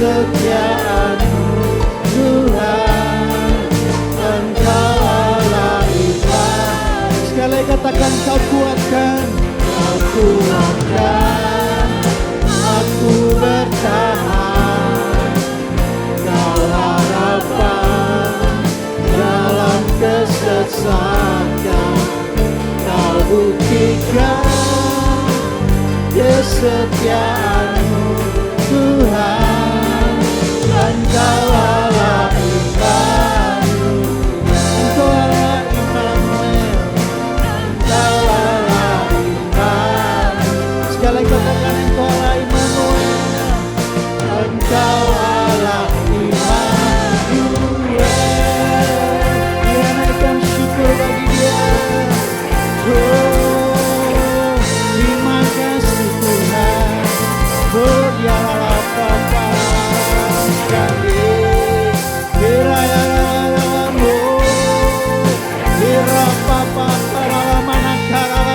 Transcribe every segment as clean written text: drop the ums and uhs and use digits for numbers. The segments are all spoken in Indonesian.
kesetiaan-Mu Tuhan, Engkau Allah Ilah. Sekali katakan, Kau kuatkan, Kau kuatkan aku bertahan. Kau harapan dalam kesesakan, Kau buktikan kesetiaan-Mu Tuhan. Engkau Allah Immanuel, Engkau Allah Immanuel, Engkau Allah Immanuel. Sekali lagi katakan Engkau Allah Immanuel, Engkau Allah Immanuel. Dia naikkan syukur bagi Dia. Oh, terima kasih Tuhan. Oh, Dia Allah Bapa kami. Hiraya Ramo, Hira Papa para manakara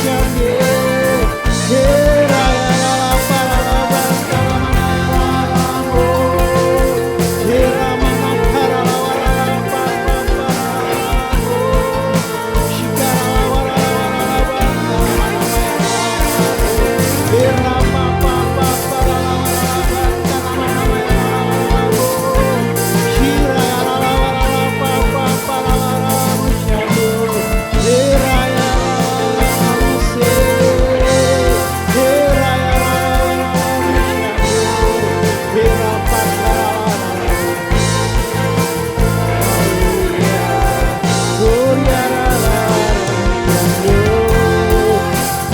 kami. Hiraya para manakara, Hira manakara Papa.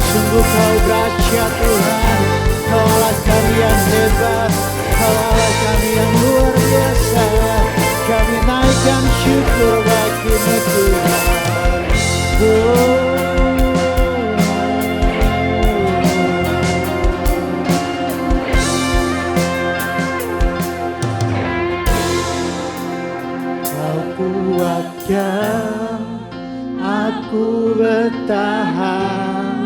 Sungguh Kau dahsyat Tuhan, Kau Allah kami yang hebat, Kau Allah kami yang luar biasa. Kami naikkan syukur bagi-Mu Tuhan. Kau kuatkan aku bertahan,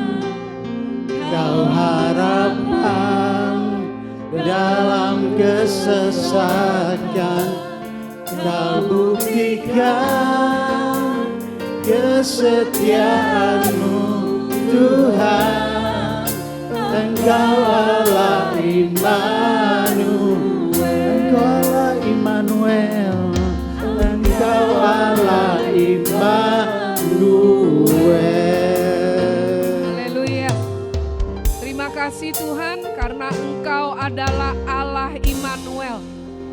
Kau harapan dalam kesesakan, Kau buktikan kesetiaan-Mu Tuhan. Engkau Allah Immanuel, Engkau Allah Immanuel, Engkau Allah Immanuel. Haleluya. Terima kasih Tuhan karena Engkau adalah Allah Immanuel.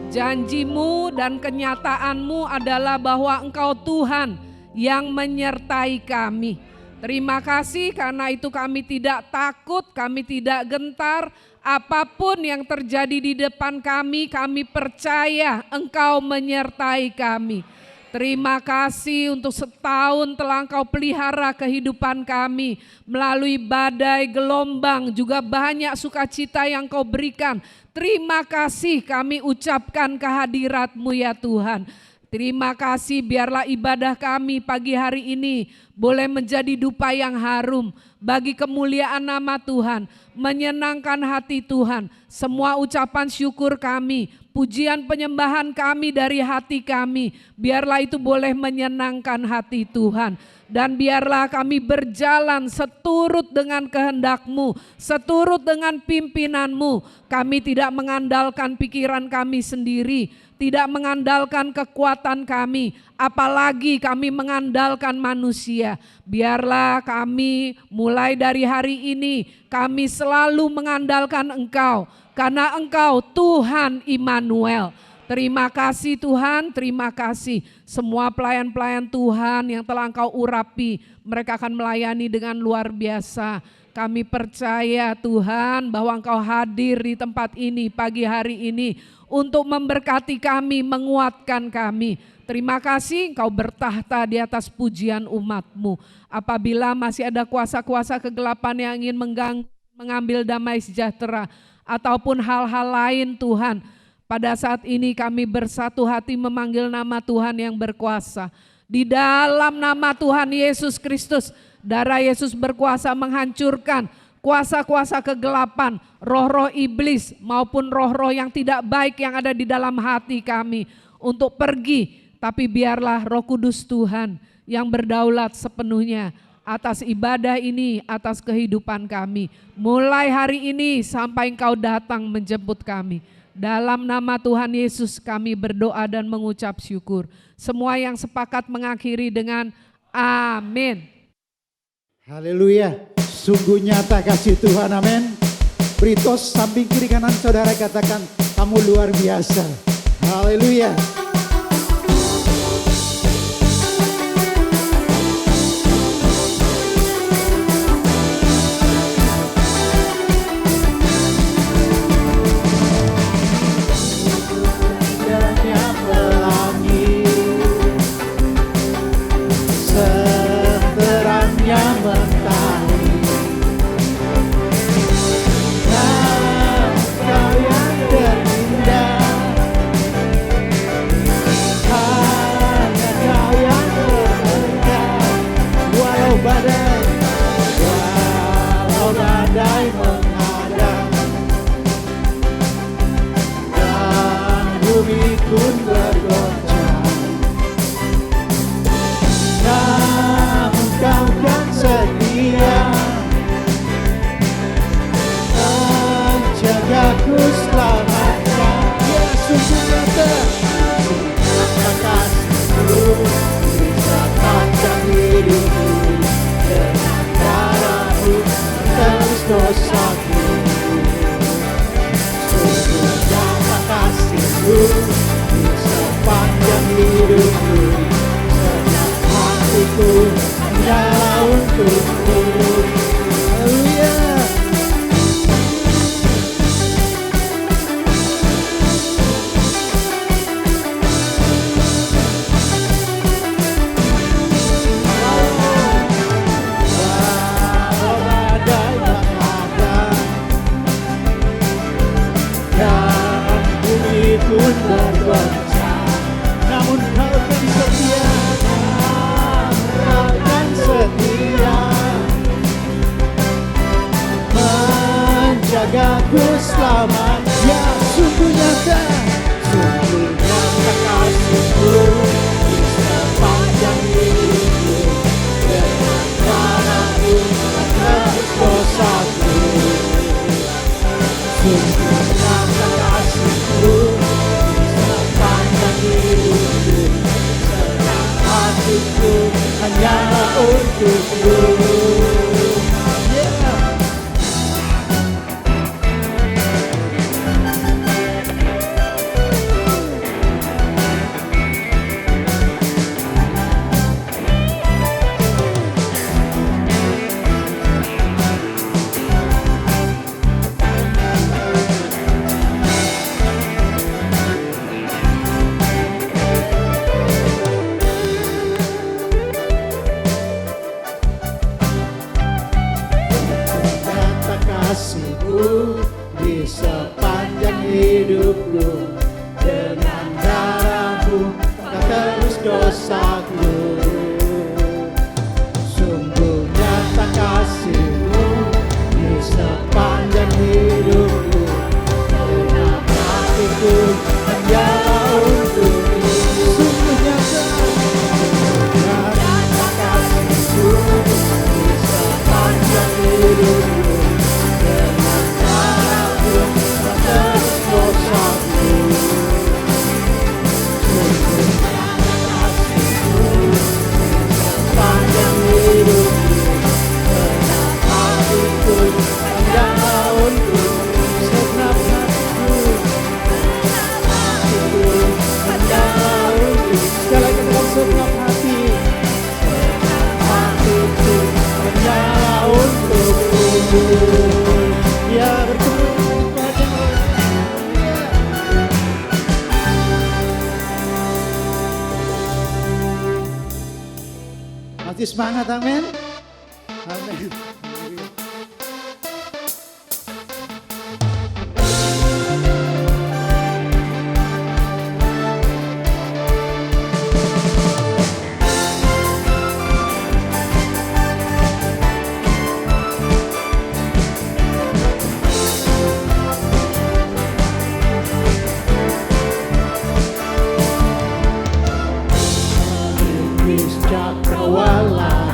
Janji-Mu dan kenyataan-Mu adalah bahwa Engkau Tuhan yang menyertai kami. Terima kasih karena itu kami tidak takut, kami tidak gentar. Apapun yang terjadi di depan kami percaya Engkau menyertai kami. Terima kasih untuk setahun telah Engkau pelihara kehidupan kami. Melalui badai, gelombang, juga banyak sukacita yang Kau berikan. Terima kasih kami ucapkan kehadirat-Mu ya Tuhan. Terima kasih, biarlah ibadah kami pagi hari ini boleh menjadi dupa yang harum bagi kemuliaan nama Tuhan, menyenangkan hati Tuhan. Semua ucapan syukur kami, pujian penyembahan kami dari hati kami, biarlah itu boleh menyenangkan hati Tuhan. Dan biarlah kami berjalan seturut dengan kehendak-Mu, seturut dengan pimpinan-Mu. Kami tidak mengandalkan pikiran kami sendiri, tidak mengandalkan kekuatan kami, apalagi kami mengandalkan manusia. Biarlah kami mulai dari hari ini, kami selalu mengandalkan Engkau, karena Engkau Tuhan Immanuel. Terima kasih Tuhan, terima kasih. Semua pelayan-pelayan Tuhan yang telah Engkau urapi, mereka akan melayani dengan luar biasa. Kami percaya Tuhan bahwa Engkau hadir di tempat ini pagi hari ini untuk memberkati kami, menguatkan kami. Terima kasih Engkau bertahta di atas pujian umat-Mu. Apabila masih ada kuasa-kuasa kegelapan yang ingin mengganggu, mengambil damai sejahtera, ataupun hal-hal lain Tuhan, pada saat ini kami bersatu hati memanggil nama Tuhan yang berkuasa. Di dalam nama Tuhan Yesus Kristus, darah Yesus berkuasa menghancurkan kuasa-kuasa kegelapan, roh-roh iblis maupun roh-roh yang tidak baik yang ada di dalam hati kami untuk pergi. Tapi biarlah Roh Kudus Tuhan yang berdaulat sepenuhnya atas ibadah ini, atas kehidupan kami. Mulai hari ini sampai Engkau datang menjemput kami. Dalam nama Tuhan Yesus kami berdoa dan mengucap syukur. Semua yang sepakat mengakhiri dengan amin. Haleluya. Sungguh nyata kasih Tuhan, amin. Beri tos samping kiri kanan saudara, katakan kamu luar biasa. Haleluya. Masih semangat, amin. Amin. Cakrawala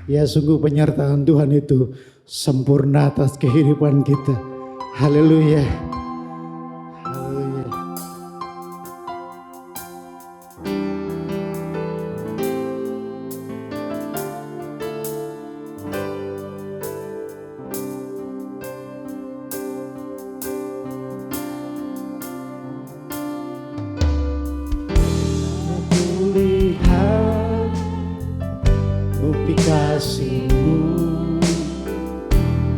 Ya sungguh penyertaan Tuhan itu sempurna atas kehidupan kita. Haleluya. Haleluya. Kulihat bukti kasih-Mu,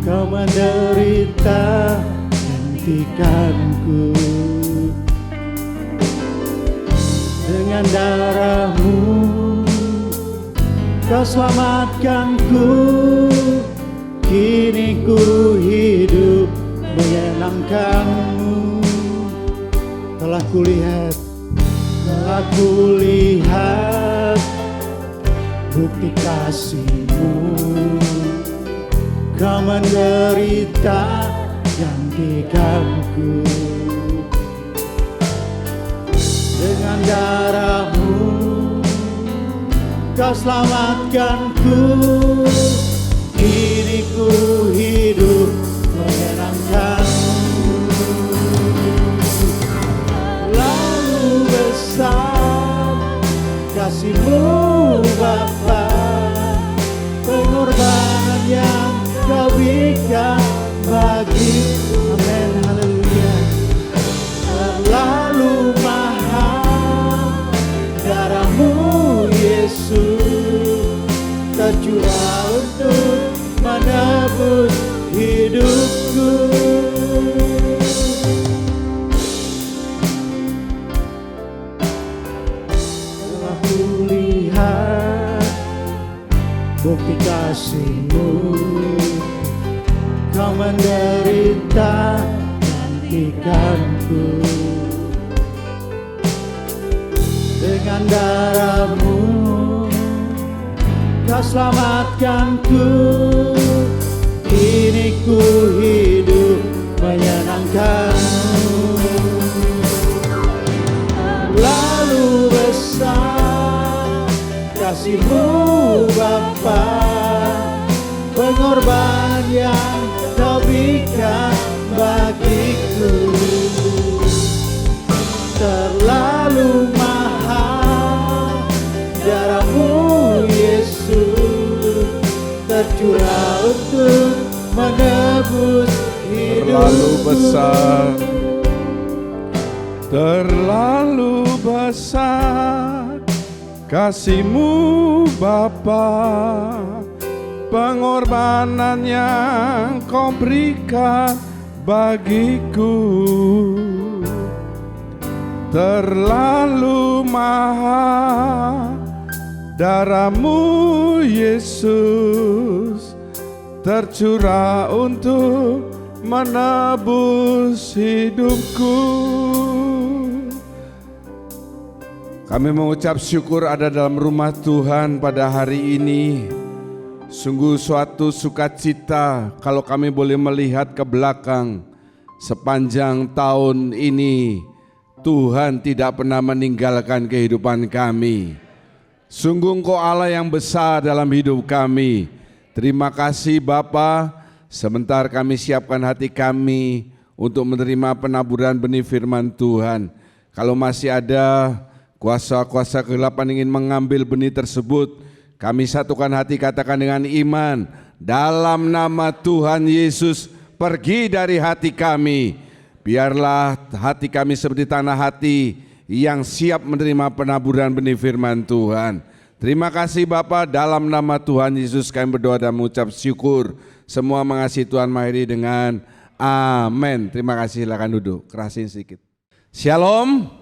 Kau menderita gantikanku. Dengan darah-Mu Kau selamatkanku. Kini ku hidup menyenangkan-Mu. Telah kulihat bukti kasih-Mu, Kau menderita gantikanku. Dengan darah-Mu Kau selamatkanku. Kini ku hidup menyenangkan-Mu. Lalu besar kasih-Mu Bapa, pengorbanan yang Kau berikan bagi. Amin, haleluya. Terlalu mahal darah-Mu Yesus, tercurah untuk menebus hidupku. Telah kulihat bukti kasih-Mu, Kau menderita gantikanku. Dengan darah-Mu Kau selamatkanku. Kini ku hidup menyenangkan-Mu. Lalu besar kasih-Mu Bapa, pengorbanan yang Kau berikan bagiku. Terlalu mahal darah-Mu Yesus, tercurah untuk menebus hidupku. Terlalu besar kasih-Mu Bapa, pengorbanan yang Kau berikan bagiku. Terlalu mahal darah-Mu Yesus, tercurah untuk menebus hidupku. Kami mengucap syukur ada dalam rumah Tuhan pada hari ini. Sungguh suatu sukacita kalau kami boleh melihat ke belakang sepanjang tahun ini. Tuhan tidak pernah meninggalkan kehidupan kami. Sungguh Engkau Allah yang besar dalam hidup kami. Terima kasih Bapa. Sebentar kami siapkan hati kami untuk menerima penaburan benih firman Tuhan. Kalau masih ada kuasa-kuasa kegelapan ingin mengambil benih tersebut, kami satukan hati, katakan dengan iman, dalam nama Tuhan Yesus, pergi dari hati kami. Biarlah hati kami seperti tanah hati yang siap menerima penaburan benih firman Tuhan. Terima kasih Bapa, dalam nama Tuhan Yesus kami berdoa dan mengucap syukur. Semua mengasihi Tuhan mengakhiri dengan amin. Terima kasih, silakan duduk, kerasin sedikit. Shalom.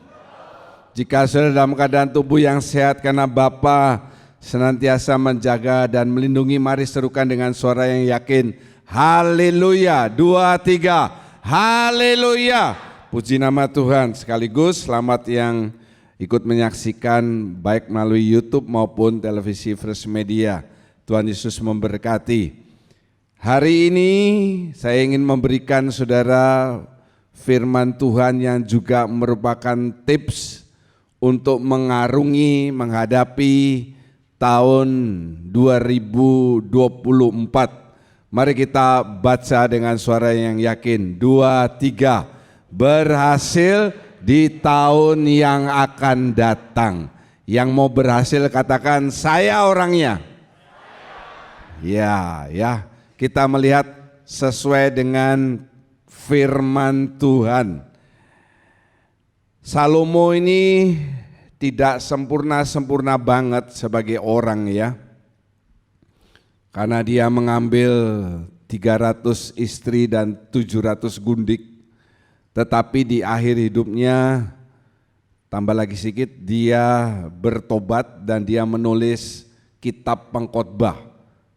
Jika saudara dalam keadaan tubuh yang sehat karena Bapa senantiasa menjaga dan melindungi, mari serukan dengan suara yang yakin. Haleluya. 2, 3. Haleluya. Puji nama Tuhan. Sekaligus selamat yang ikut menyaksikan baik melalui YouTube maupun televisi Fresh Media. Tuhan Yesus memberkati. Hari ini saya ingin memberikan saudara firman Tuhan yang juga merupakan tips untuk mengarungi, menghadapi tahun 2024. Mari kita baca dengan suara yang yakin. 2, 3. Berhasil di tahun yang akan datang. Yang mau berhasil katakan, saya orangnya. Ya, kita melihat sesuai dengan firman Tuhan. Salomo ini tidak sempurna banget sebagai orang ya. Karena dia mengambil 300 istri dan 700 gundik. Tetapi di akhir hidupnya, tambah lagi sedikit, dia bertobat dan dia menulis kitab pengkhotbah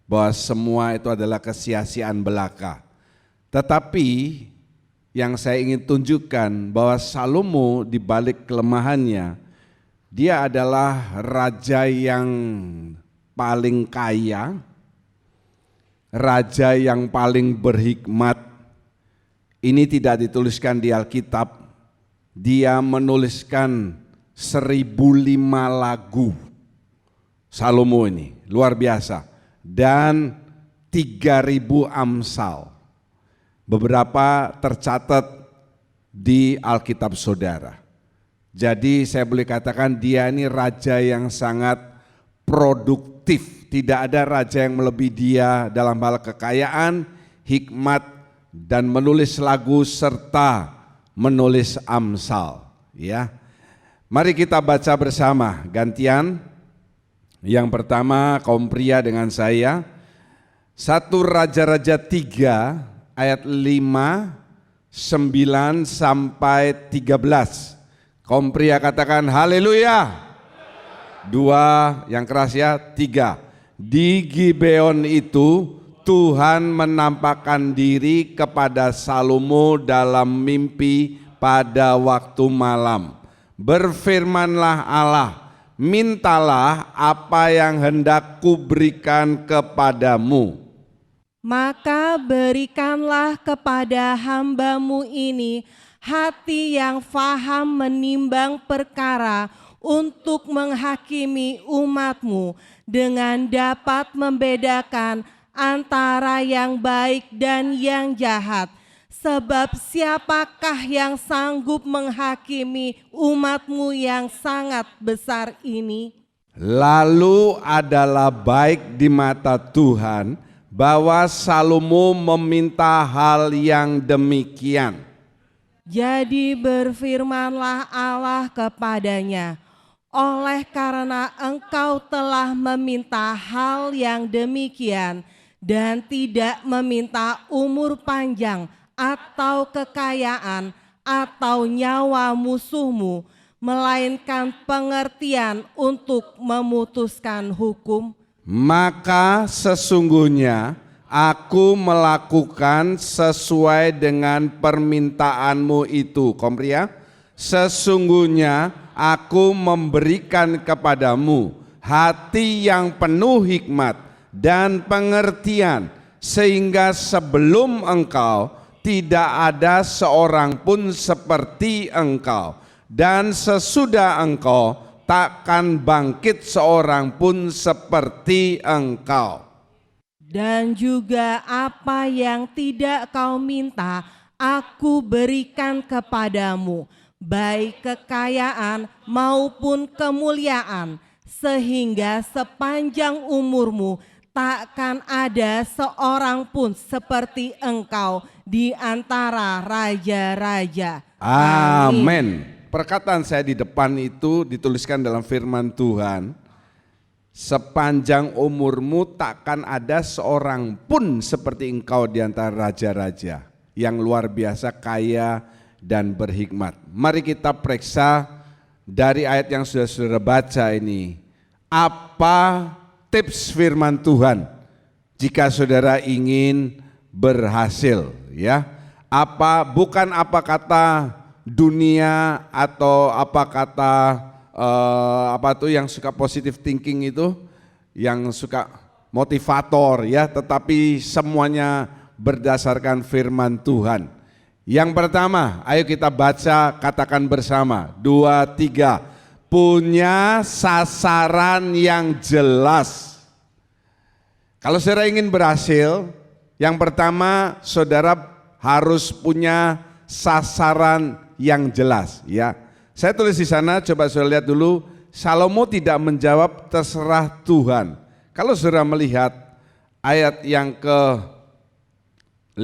bahwa semua itu adalah kesia-siaan belaka. Tetapi yang saya ingin tunjukkan bahwa Salomo di balik kelemahannya, dia adalah raja yang paling kaya, raja yang paling berhikmat. Ini tidak dituliskan di Alkitab. Dia menuliskan 1005 lagu. Salomo ini luar biasa. Dan 3000 amsal. Beberapa tercatat di Alkitab saudara. Jadi saya boleh katakan dia ini raja yang sangat produktif. Tidak ada raja yang melebihi dia dalam hal kekayaan, hikmat, dan menulis lagu serta menulis amsal. Ya, mari kita baca bersama gantian. Yang pertama kaum pria dengan saya. 1 Raja-Raja 3 ayat 5, 9 sampai 13. Kaum pria katakan haleluya. 2 yang keras ya, 3. Di Gibeon itu Tuhan menampakkan diri kepada Salomo dalam mimpi pada waktu malam. Berfirmanlah Allah, mintalah apa yang hendak kuberikan kepadamu. Maka berikanlah kepada hamba-Mu ini hati yang faham menimbang perkara untuk menghakimi umat-Mu dengan dapat membedakan antara yang baik dan yang jahat. Sebab siapakah yang sanggup menghakimi umat-Mu yang sangat besar ini? Lalu adalah baik di mata Tuhan bahwa Salomo meminta hal yang demikian. Jadi berfirmanlah Allah kepadanya, oleh karena engkau telah meminta hal yang demikian dan tidak meminta umur panjang atau kekayaan atau nyawa musuhmu, melainkan pengertian untuk memutuskan hukum, maka sesungguhnya aku melakukan sesuai dengan permintaanmu itu. Kaum pria, sesungguhnya aku memberikan kepadamu hati yang penuh hikmat dan pengertian, sehingga sebelum engkau tidak ada seorang pun seperti engkau, dan sesudah engkau takkan bangkit seorang pun seperti engkau. Dan juga apa yang tidak kau minta, aku berikan kepadamu, baik kekayaan maupun kemuliaan, sehingga sepanjang umurmu takkan ada seorang pun seperti engkau di antara raja-raja. Amin. Perkataan saya di depan itu dituliskan dalam firman Tuhan. Sepanjang umurmu takkan ada seorang pun seperti engkau di antara raja-raja yang luar biasa kaya dan berhikmat. Mari kita periksa dari ayat yang sudah saudara baca ini. Apa tips firman Tuhan jika saudara ingin berhasil, ya? Bukan apa kata dunia atau apa kata yang suka positive thinking itu, yang suka motivator ya, tetapi semuanya berdasarkan firman Tuhan. Yang pertama, ayo kita baca, katakan bersama, 2, 3. punya sasaran yang jelas. Kalau saudara ingin berhasil, yang pertama saudara harus punya sasaran yang jelas, ya. Saya tulis di sana, coba saudara lihat dulu. Salomo tidak menjawab terserah Tuhan. Kalau saudara melihat ayat yang ke-5,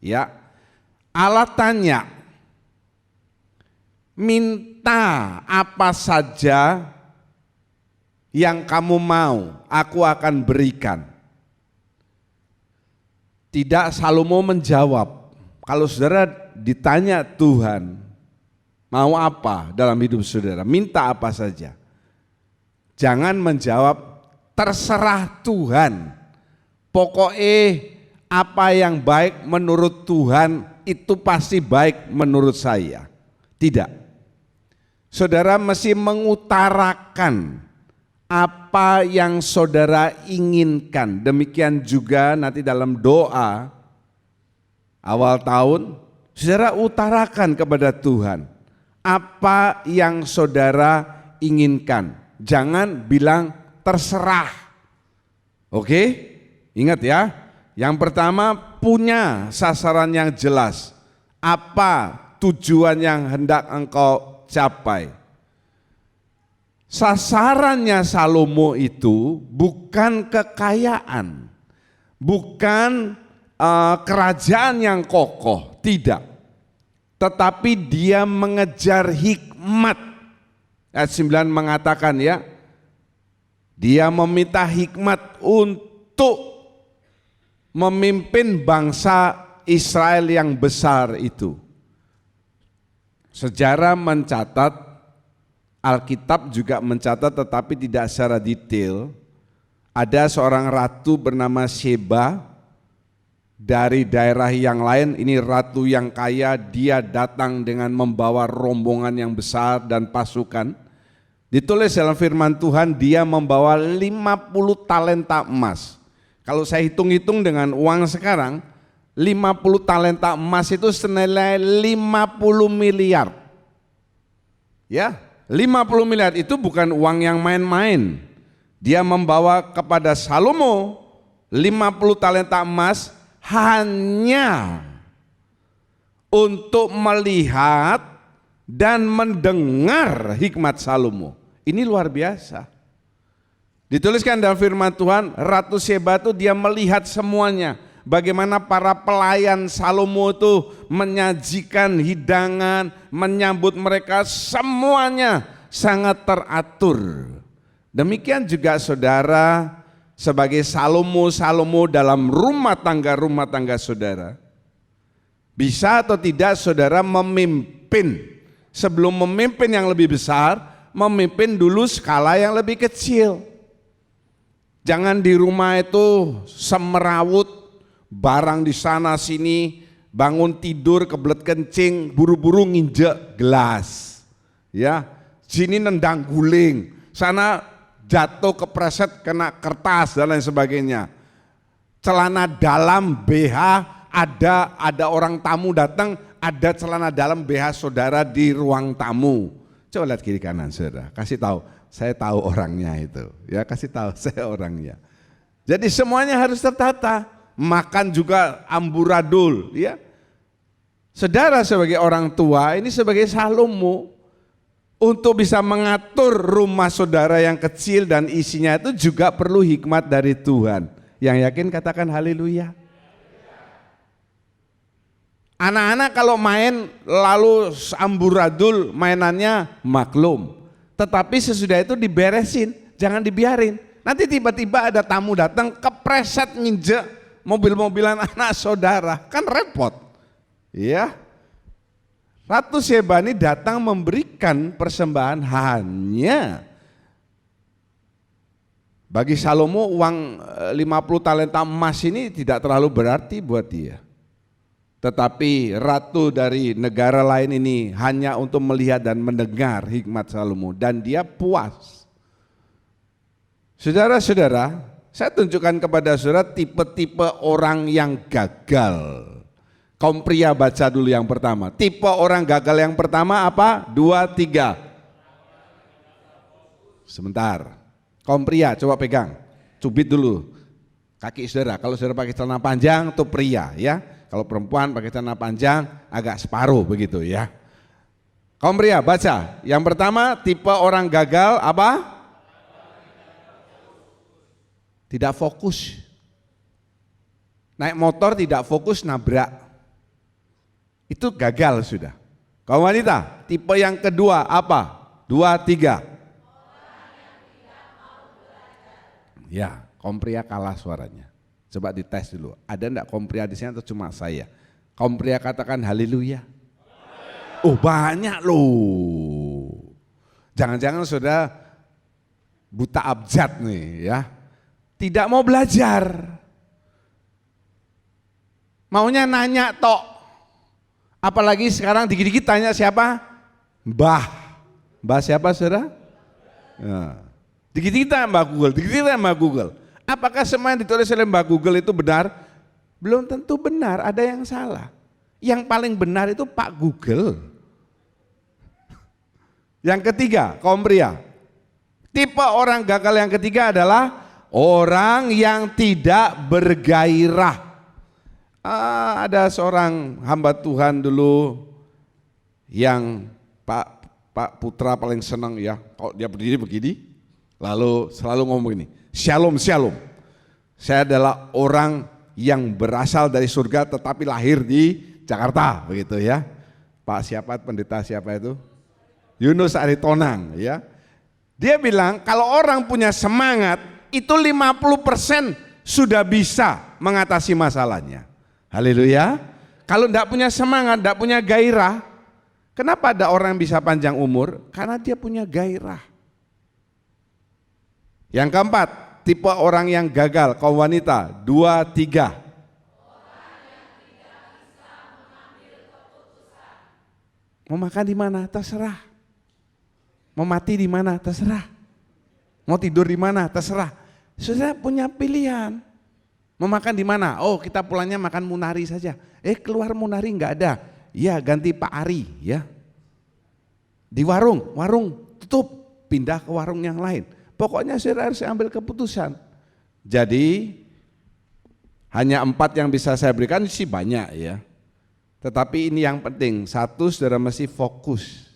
ya, Allah tanya, minta apa saja yang kamu mau, aku akan berikan. Tidak Salomo menjawab. Kalau saudara ditanya Tuhan, mau apa dalam hidup saudara? Minta apa saja. Jangan menjawab terserah Tuhan. Pokoknya apa yang baik menurut Tuhan itu pasti baik menurut saya. Tidak. Saudara mesti mengutarakan apa yang saudara inginkan. Demikian juga nanti dalam doa awal tahun, saudara utarakan kepada Tuhan apa yang saudara inginkan. Jangan bilang terserah. Oke? Ingat ya. Yang pertama, punya sasaran yang jelas. Apa tujuan yang hendak engkau capai? Sasarannya Salomo itu bukan kekayaan, bukan kerajaan yang kokoh, tidak. Tetapi dia mengejar hikmat. Ayat 9 mengatakan ya, dia meminta hikmat untuk memimpin bangsa Israel yang besar itu. Sejarah mencatat, Alkitab juga mencatat tetapi tidak secara detail, ada seorang ratu bernama Sheba dari daerah yang lain. Ini ratu yang kaya, dia datang dengan membawa rombongan yang besar dan pasukan. Ditulis dalam firman Tuhan, dia membawa 50 talenta emas. Kalau saya hitung-hitung dengan uang sekarang, 50 talenta emas itu senilai 50 miliar. Ya, 50 miliar itu bukan uang yang main-main. Dia membawa kepada Salomo 50 talenta emas hanya untuk melihat dan mendengar hikmat Salomo. Ini luar biasa. Dituliskan dalam firman Tuhan, Ratu Sheba itu dia melihat semuanya. Bagaimana para pelayan Salomo itu menyajikan hidangan, menyambut mereka, semuanya sangat teratur. Demikian juga saudara, sebagai Salomo dalam rumah tangga saudara. Bisa atau tidak saudara memimpin, sebelum memimpin yang lebih besar, memimpin dulu skala yang lebih kecil. Jangan di rumah itu semerawut, barang di sana sini, bangun tidur kebelet kencing, buru-buru nginjek gelas, ya, sini nendang guling, sana jatuh kepreset kena kertas dan lain sebagainya. Celana dalam BH ada orang tamu datang, ada celana dalam BH saudara di ruang tamu. Coba lihat kiri kanan saudara, kasih tahu, saya tahu orangnya itu, ya, kasih tahu saya orangnya. Jadi semuanya harus tertata. Makan juga amburadul, ya. Saudara sebagai orang tua, ini sebagai Salomo, untuk bisa mengatur rumah saudara yang kecil dan isinya itu juga perlu hikmat dari Tuhan. Yang yakin katakan haleluya. Anak-anak kalau main lalu amburadul mainannya maklum, tetapi sesudah itu diberesin, jangan dibiarin. Nanti tiba-tiba ada tamu datang kepreset nginjek mobil-mobilan anak saudara, kan repot. Ya. Ratu Sheba ini datang memberikan persembahan hanya bagi Salomo. Uang 50 talenta emas ini tidak terlalu berarti buat dia. Tetapi ratu dari negara lain ini hanya untuk melihat dan mendengar hikmat Salomo dan dia puas. Saudara-saudara, saya tunjukkan kepada saudara tipe-tipe orang yang gagal. Kaum pria baca dulu yang pertama. Tipe orang gagal yang pertama apa? 2, 3. Sebentar. Kaum pria coba pegang, cubit dulu kaki saudara. Kalau saudara pakai celana panjang itu pria ya. Kalau perempuan pakai celana panjang agak separuh begitu ya. Kaum pria baca. Yang pertama tipe orang gagal apa? Tidak fokus. Naik motor tidak fokus nabrak. Itu gagal sudah. Kaum wanita, tipe yang kedua apa? 2, 3. Ya, kaum pria kalah suaranya. Coba dites dulu. Ada enggak kaum pria di sini atau cuma saya? Kaum pria katakan haleluya. Oh banyak loh. Jangan-jangan sudah buta abjad nih ya. Tidak mau belajar. Maunya nanya tok. Apalagi sekarang dikit-dikit tanya siapa? Mbah. Mbah siapa saudara? Ya. Dikit-dikit tanya Mbah Google, dikit-dikit tanya Mbah Google. Apakah semua yang ditulis oleh Mbah Google itu benar? Belum tentu benar, ada yang salah. Yang paling benar itu Pak Google. Yang ketiga, kaum pria. Tipe orang gagal yang ketiga adalah orang yang tidak bergairah. Ada seorang hamba Tuhan dulu yang Pak Putra paling senang ya, kalau dia berdiri begini, lalu selalu ngomong ini, shalom shalom. Saya adalah orang yang berasal dari surga tetapi lahir di Jakarta, begitu ya. Pak siapa, pendeta siapa itu? Yunus Aritonang ya. Dia bilang kalau orang punya semangat itu 50% sudah bisa mengatasi masalahnya. Haleluya. Kalau enggak punya semangat, enggak punya gairah, kenapa ada orang yang bisa panjang umur? Karena dia punya gairah. Yang keempat, tipe orang yang gagal, kaum wanita, 2, 3. Mau makan di mana? Terserah. Mau mati di mana? Terserah. Mau tidur di mana? Terserah. Sudah punya pilihan. Mau makan di mana? Oh kita pulangnya makan Munari saja. Keluar Munari enggak ada. Ya ganti Pak Ari ya. Di warung tutup, pindah ke warung yang lain. Pokoknya saya harus ambil keputusan. Jadi hanya 4 yang bisa saya berikan sih banyak ya. Tetapi ini yang penting, 1 saudara mesti fokus.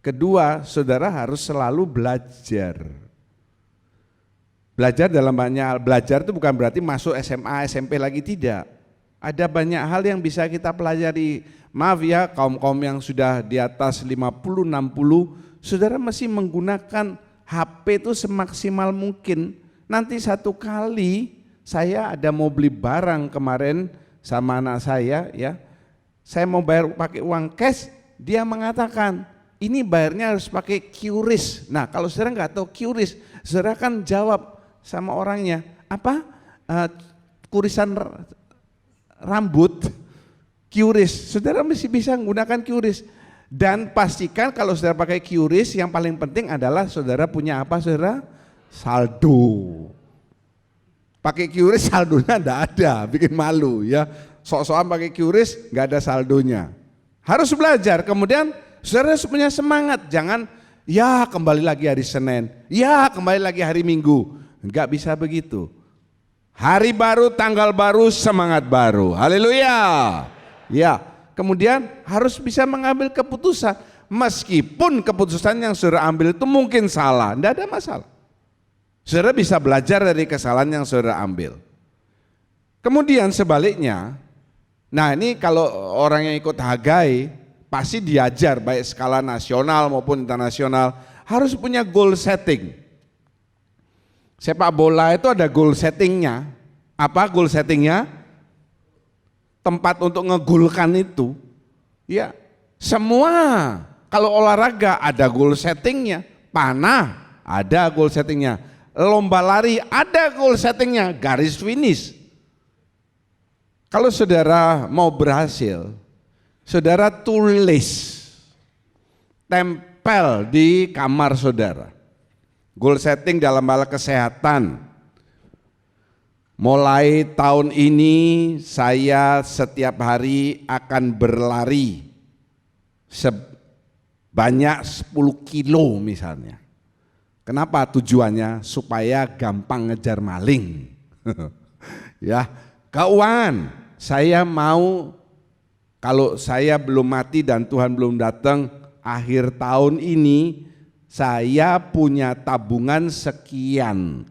Kedua saudara harus selalu belajar. Belajar dalam banyak hal, belajar itu bukan berarti masuk SMA, SMP lagi, tidak. Ada banyak hal yang bisa kita pelajari. Maaf ya kaum-kaum yang sudah di atas 50, 60, saudara mesti menggunakan HP itu semaksimal mungkin. Nanti satu kali saya ada mau beli barang kemarin sama anak saya ya. Saya mau bayar pakai uang cash, dia mengatakan ini bayarnya harus pakai QRIS. Nah kalau saudara nggak tahu QRIS, saudara kan jawab sama orangnya, apa? Kurisan rambut, QRIS. Saudara mesti bisa menggunakan QRIS. Dan pastikan kalau saudara pakai QRIS, yang paling penting adalah saudara punya apa saudara? Saldo. Pakai QRIS saldonya enggak ada, bikin malu ya. Sok-sokan pakai QRIS enggak ada saldonya. Harus belajar, kemudian saudara harus punya semangat. Jangan ya kembali lagi hari Senin, ya kembali lagi hari Minggu. Enggak bisa begitu. Hari baru, tanggal baru, semangat baru. Haleluya. Ya, kemudian harus bisa mengambil keputusan. Meskipun keputusan yang saudara ambil itu mungkin salah, enggak ada masalah. Saudara bisa belajar dari kesalahan yang saudara ambil. Kemudian sebaliknya, nah ini kalau orang yang ikut Hagai pasti diajar baik skala nasional maupun internasional harus punya goal setting. Sepak bola itu ada goal settingnya. Apa goal settingnya? Tempat untuk ngegolkan itu. Ya, semua kalau olahraga ada goal settingnya. Panah ada goal settingnya. Lomba lari ada goal settingnya. Garis finish. Kalau saudara mau berhasil, saudara tulis, tempel di kamar saudara. Goal setting dalam hal kesehatan. Mulai tahun ini saya setiap hari akan berlari sebanyak 10 kilo misalnya. Kenapa tujuannya? Supaya gampang ngejar maling. Ya, keuangan. Saya mau, kalau saya belum mati dan Tuhan belum datang, akhir tahun ini saya punya tabungan sekian.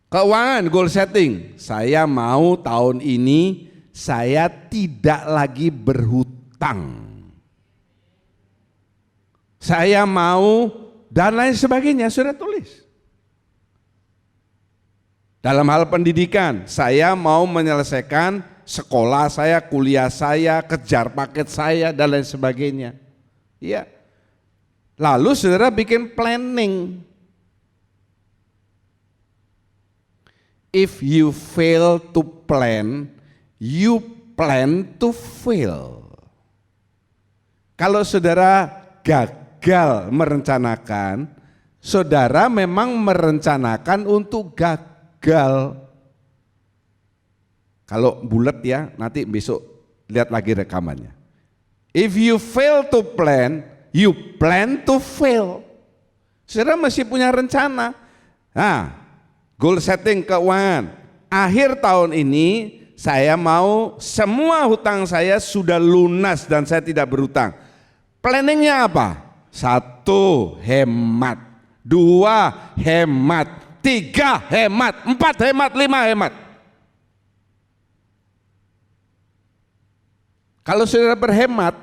Keuangan, goal setting. Saya mau tahun ini saya tidak lagi berhutang. Saya mau dan lain sebagainya, sudah tulis. Dalam hal pendidikan, saya mau menyelesaikan sekolah saya, kuliah saya, kejar paket saya, dan lain sebagainya. Iya. Lalu saudara bikin planning. If you fail to plan, you plan to fail. Kalau saudara gagal merencanakan, saudara memang merencanakan untuk gagal. Kalau bulat ya, nanti besok lihat lagi rekamannya. If you fail to plan, you plan to fail. Saudara mesti punya rencana. Nah, goal setting keuangan. Akhir tahun ini saya mau semua hutang saya sudah lunas dan saya tidak berhutang. Planningnya apa? 1, hemat. 2, hemat. 3, hemat. 4, hemat. 5, hemat. Kalau saudara berhemat,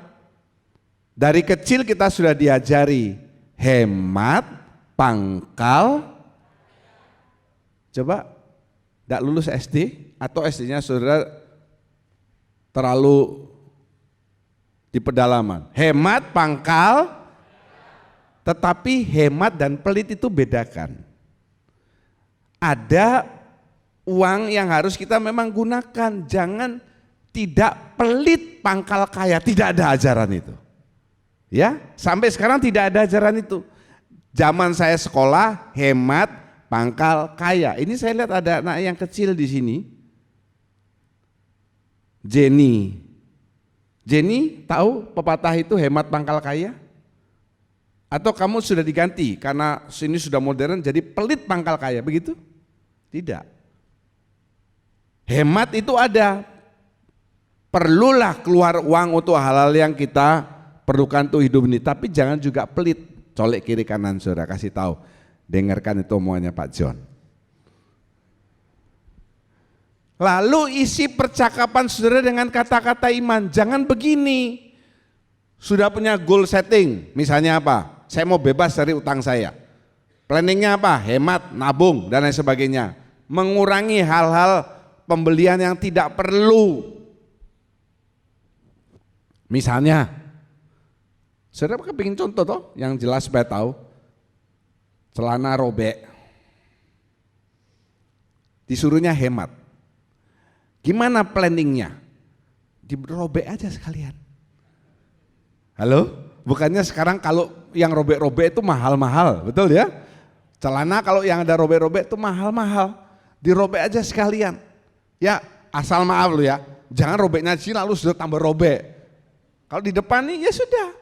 dari kecil kita sudah diajari hemat, pangkal. Coba, tidak lulus SD atau SD-nya saudara terlalu di pedalaman. Hemat, pangkal, tetapi hemat dan pelit itu bedakan. Ada uang yang harus kita memang gunakan, jangan tidak pelit pangkal kaya, tidak ada ajaran itu. Ya, sampai sekarang tidak ada ajaran itu. Zaman saya sekolah, hemat, pangkal kaya. Ini saya lihat ada anak yang kecil di sini. Jenny. Jenny, tahu pepatah itu hemat pangkal kaya? Atau kamu sudah diganti karena sini sudah modern jadi pelit pangkal kaya, begitu? Tidak. Hemat itu ada. Perlulah keluar uang untuk hal-hal yang kita perlukan untuk hidup ini, tapi jangan juga pelit. Colek kiri kanan saudara, kasih tahu. Dengarkan itu omongannya Pak John. Lalu isi percakapan saudara dengan kata-kata iman. Jangan begini. Sudah punya goal setting, misalnya apa? Saya mau bebas dari utang saya. Planningnya apa? Hemat, nabung, dan lain sebagainya. Mengurangi hal-hal pembelian yang tidak perlu. Misalnya, saudara kepingin contoh toh, yang jelas supaya tahu. Celana robek. Disuruhnya hemat. Gimana planningnya? Dirobek aja sekalian. Halo? Bukannya sekarang kalau yang robek-robek itu mahal-mahal, betul ya? Celana kalau yang ada robek-robek itu mahal-mahal. Dirobek aja sekalian. Ya, asal maaf lo ya, jangan robeknya sini lalu sudah tambah robek. Kalau di depan nih ya sudah,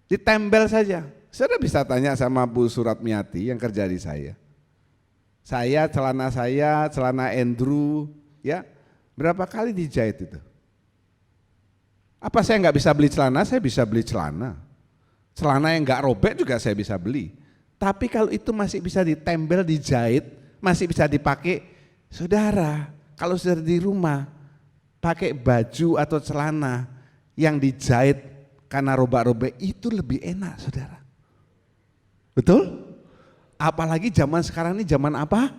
ditempel saja. Saudara bisa tanya sama Bu Suratmiati yang kerja di saya. Saya, celana Andrew, ya berapa kali dijahit itu? Apa saya nggak bisa beli celana? Saya bisa beli celana. Celana yang nggak robek juga saya bisa beli. Tapi kalau itu masih bisa ditempel, dijahit, masih bisa dipakai, saudara, kalau saudara di rumah pakai baju atau celana yang dijahit karena robek-robek itu lebih enak, saudara. Betul? Apalagi zaman sekarang ini zaman apa?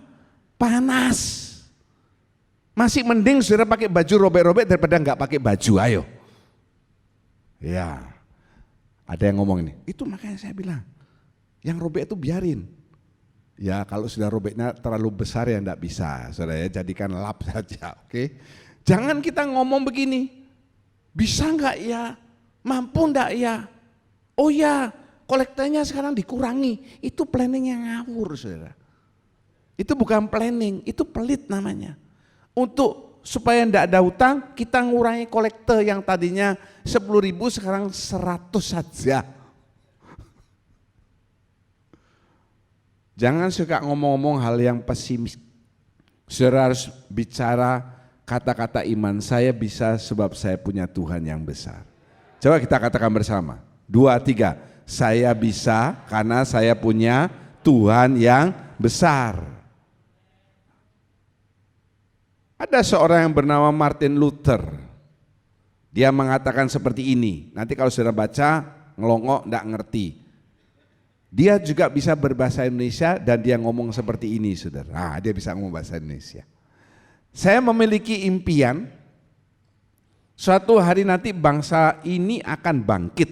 Panas. Masih mending saudara pakai baju robek-robek daripada nggak pakai baju, ayo. Ya, ada yang ngomong ini, itu makanya saya bilang, yang robek itu biarin. Ya kalau sudah robeknya terlalu besar ya enggak bisa, saudara ya, jadikan lap saja, oke? Jangan kita ngomong begini, bisa enggak ya, mampu enggak ya, oh ya kolektornya sekarang dikurangi, itu planning yang ngawur saudara. Itu bukan planning, itu pelit namanya. Untuk supaya enggak ada hutang, kita ngurangi kolektor yang tadinya 10.000 sekarang 100 saja. Jangan suka ngomong-ngomong hal yang pesimis. Saudara harus bicara kata-kata iman, saya bisa sebab saya punya Tuhan yang besar. Coba kita katakan bersama, 2, 3, saya bisa karena saya punya Tuhan yang besar. Ada seorang yang bernama Martin Luther, dia mengatakan seperti ini, nanti kalau saudara baca ngelongok enggak ngerti. Dia juga bisa berbahasa Indonesia dan dia ngomong seperti ini saudara, dia bisa ngomong bahasa Indonesia. Saya memiliki impian, suatu hari nanti bangsa ini akan bangkit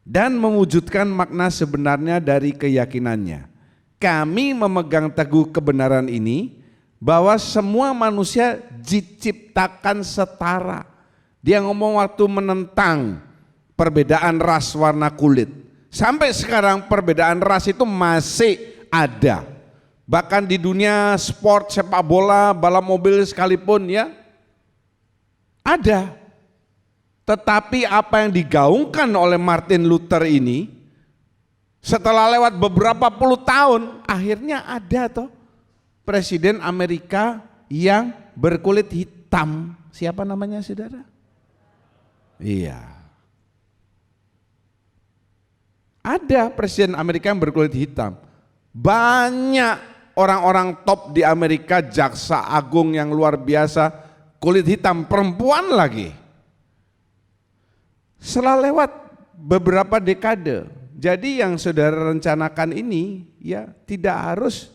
dan mewujudkan makna sebenarnya dari keyakinannya. Kami memegang teguh kebenaran ini bahwa semua manusia diciptakan setara. Dia ngomong waktu menentang perbedaan ras warna kulit. Sampai sekarang perbedaan ras itu masih ada. Bahkan di dunia sport, sepak bola, balap mobil sekalipun ya ada. Tetapi apa yang digaungkan oleh Martin Luther ini, setelah lewat beberapa puluh tahun, akhirnya ada toh Presiden Amerika yang berkulit hitam. Siapa namanya saudara? Iya. Ada Presiden Amerika yang berkulit hitam. Banyak orang-orang top di Amerika, jaksa agung yang luar biasa, kulit hitam, perempuan lagi. Setelah lewat beberapa dekade, jadi yang saudara rencanakan ini ya tidak harus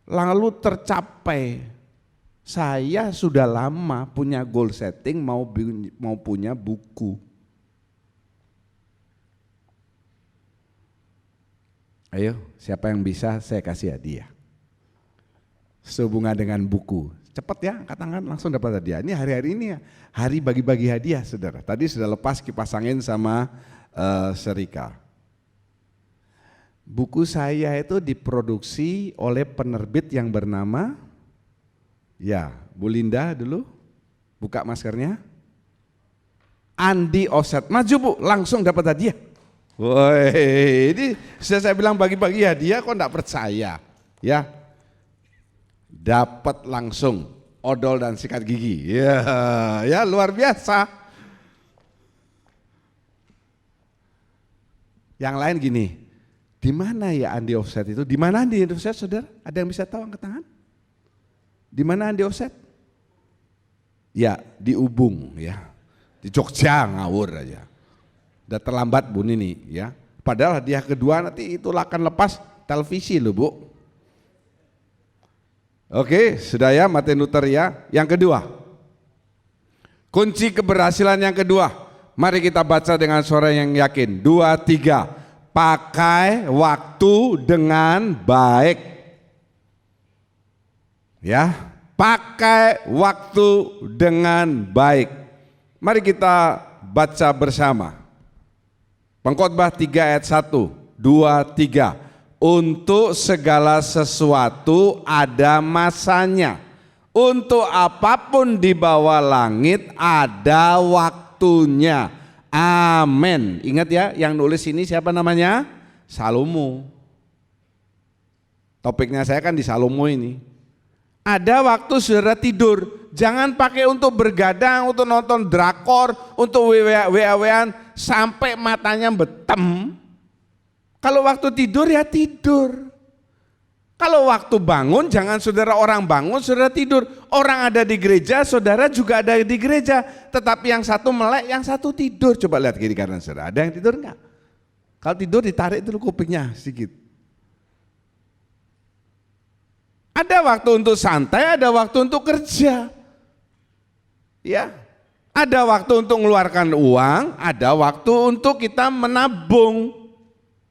lalu tercapai. Saya sudah lama punya goal setting mau punya buku. Ayo, siapa yang bisa saya kasih hadiah. Sehubungan dengan buku. Cepat ya, angkat tangan langsung dapat hadiah. Ini hari-hari ini ya, hari bagi-bagi hadiah saudara. Tadi sudah lepas kipas angin sama Serika. Buku saya itu diproduksi oleh penerbit yang bernama, ya Bu Linda dulu, buka maskernya. Andi Offset, maju Bu, langsung dapat hadiah. Woi, ini sudah saya bilang bagi-bagi hadiah kok enggak percaya, ya. Dapat langsung odol dan sikat gigi, ya luar biasa. Yang lain gini, di mana ya Andi Offset itu? Di mana Andi Offset saudara? Ada yang bisa tahu angkat tangan? Di mana Andi Offset? Ya di Ubung ya, di Jogja ngawur aja. Udah terlambat Bu Nini ya. Padahal hadiah kedua nanti itu akan lepas televisi loh Bu. Oke, sudah ya Martin Luther ya. Yang kedua, kunci keberhasilan yang kedua. Mari kita baca dengan suara yang yakin. 2, 3. Pakai waktu dengan baik. Ya, pakai waktu dengan baik. Mari kita baca bersama. Pengkhotbah 3 ayat 1, 2, 3. Untuk segala sesuatu ada masanya. Untuk apapun di bawah langit ada waktunya. Amin. Ingat ya, yang nulis ini siapa namanya? Salomo. Topiknya saya kan di Salomo ini. Ada waktu saudara tidur, jangan pakai untuk bergadang, untuk nonton drakor, untuk WA-WAN sampai matanya betem. Kalau waktu tidur ya tidur. Kalau waktu bangun jangan saudara orang bangun, saudara tidur. Orang ada di gereja, saudara juga ada di gereja. Tetapi yang satu melek, yang satu tidur. Coba lihat kiri kanan saudara, ada yang tidur enggak? Kalau tidur ditarik dulu kupingnya sedikit. Ada waktu untuk santai, ada waktu untuk kerja. Ya. Ada waktu untuk mengeluarkan uang, ada waktu untuk kita menabung.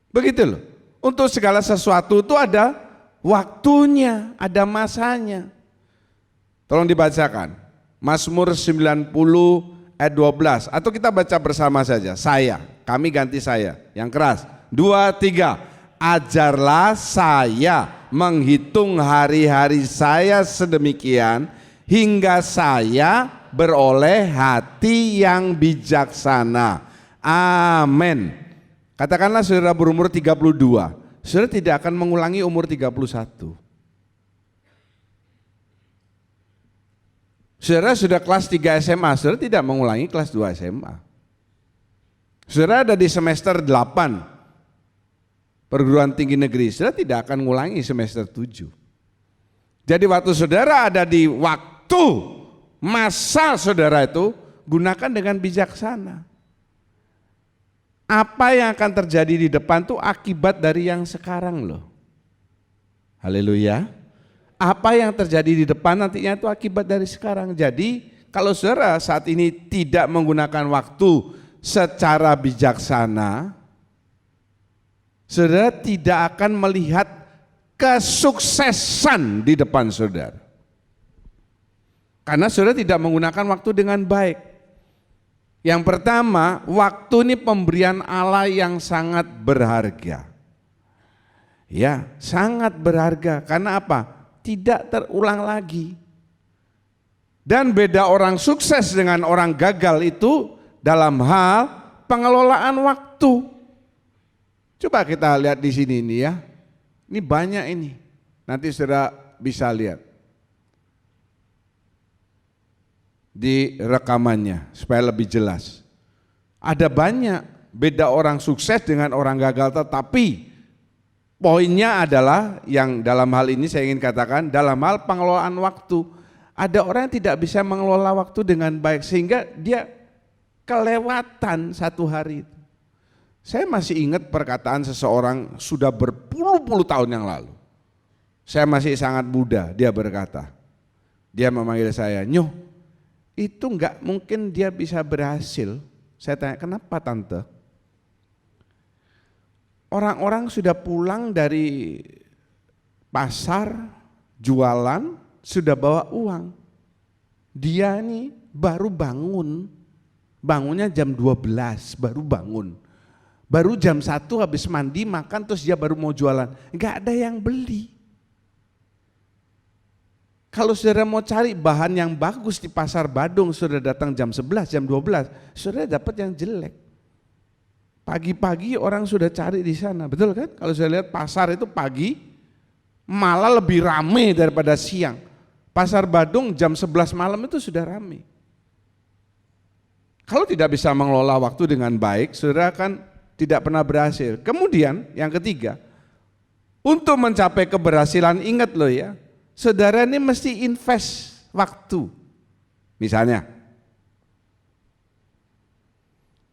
Begitu loh. Untuk segala sesuatu itu ada waktunya, ada masanya. Tolong dibacakan. Mazmur 90 ayat 12 atau kita baca bersama saja. Saya, kami ganti saya yang keras. 2, 3. Ajarlah saya menghitung hari-hari saya sedemikian hingga saya beroleh hati yang bijaksana. Amin. Katakanlah saudara berumur 32. saudara tidak akan mengulangi umur 31. Saudara sudah kelas 3 SMA, saudara tidak mengulangi kelas 2 SMA. Saudara ada di semester 8 perguruan tinggi negeri, saudara tidak akan mengulangi semester 7. Jadi waktu saudara ada di waktu masa saudara itu, gunakan dengan bijaksana. Apa yang akan terjadi di depan itu akibat dari yang sekarang loh. Haleluya. Apa yang terjadi di depan nantinya itu akibat dari sekarang. Jadi kalau saudara saat ini tidak menggunakan waktu secara bijaksana, saudara tidak akan melihat kesuksesan di depan saudara. Karena saudara tidak menggunakan waktu dengan baik. Yang pertama, waktu ini pemberian Allah yang sangat berharga. Ya, sangat berharga. Karena apa? Tidak terulang lagi. Dan beda orang sukses dengan orang gagal itu dalam hal pengelolaan waktu. Coba kita lihat di sini ini ya. Ini banyak ini. Nanti saudara bisa lihat di rekamannya supaya lebih jelas. Ada banyak beda orang sukses dengan orang gagal, tetapi poinnya adalah yang dalam hal ini saya ingin katakan dalam hal pengelolaan waktu. Ada orang yang tidak bisa mengelola waktu dengan baik sehingga dia kelewatan satu hari itu. Saya masih ingat perkataan seseorang sudah berpuluh-puluh tahun yang lalu. Saya masih sangat muda, dia berkata, dia memanggil saya, "Nyoh, itu enggak mungkin dia bisa berhasil." Saya tanya, "Kenapa tante?" Orang-orang sudah pulang dari pasar, jualan, sudah bawa uang. Dia nih baru bangun, bangunnya jam 12, baru bangun. Baru jam 1 habis mandi, makan, terus dia baru mau jualan. Enggak ada yang beli. Kalau saudara mau cari bahan yang bagus di pasar Badung, saudara datang jam 11, jam 12, saudara dapat yang jelek. Pagi-pagi orang sudah cari di sana, betul kan? Kalau saya lihat pasar itu pagi malah lebih ramai daripada siang. Pasar Badung jam 11 malam itu sudah ramai. Kalau tidak bisa mengelola waktu dengan baik, saudara akan tidak pernah berhasil. Kemudian yang ketiga, untuk mencapai keberhasilan, ingat loh ya, saudara ini mesti invest waktu. Misalnya,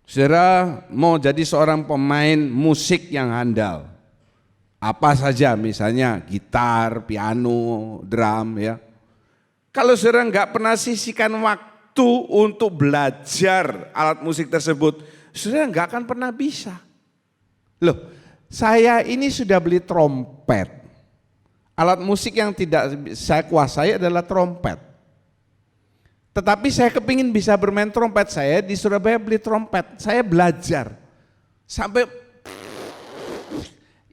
saudara mau jadi seorang pemain musik yang handal, apa saja, misalnya gitar, piano, drum ya. Kalau saudara nggak pernah sisihkan waktu untuk belajar alat musik tersebut, saudara nggak akan pernah bisa. Loh, saya ini sudah beli trompet. Alat musik yang tidak saya kuasai adalah trompet. Tetapi saya kepingin bisa bermain trompet, saya di Surabaya beli trompet, saya belajar. Sampai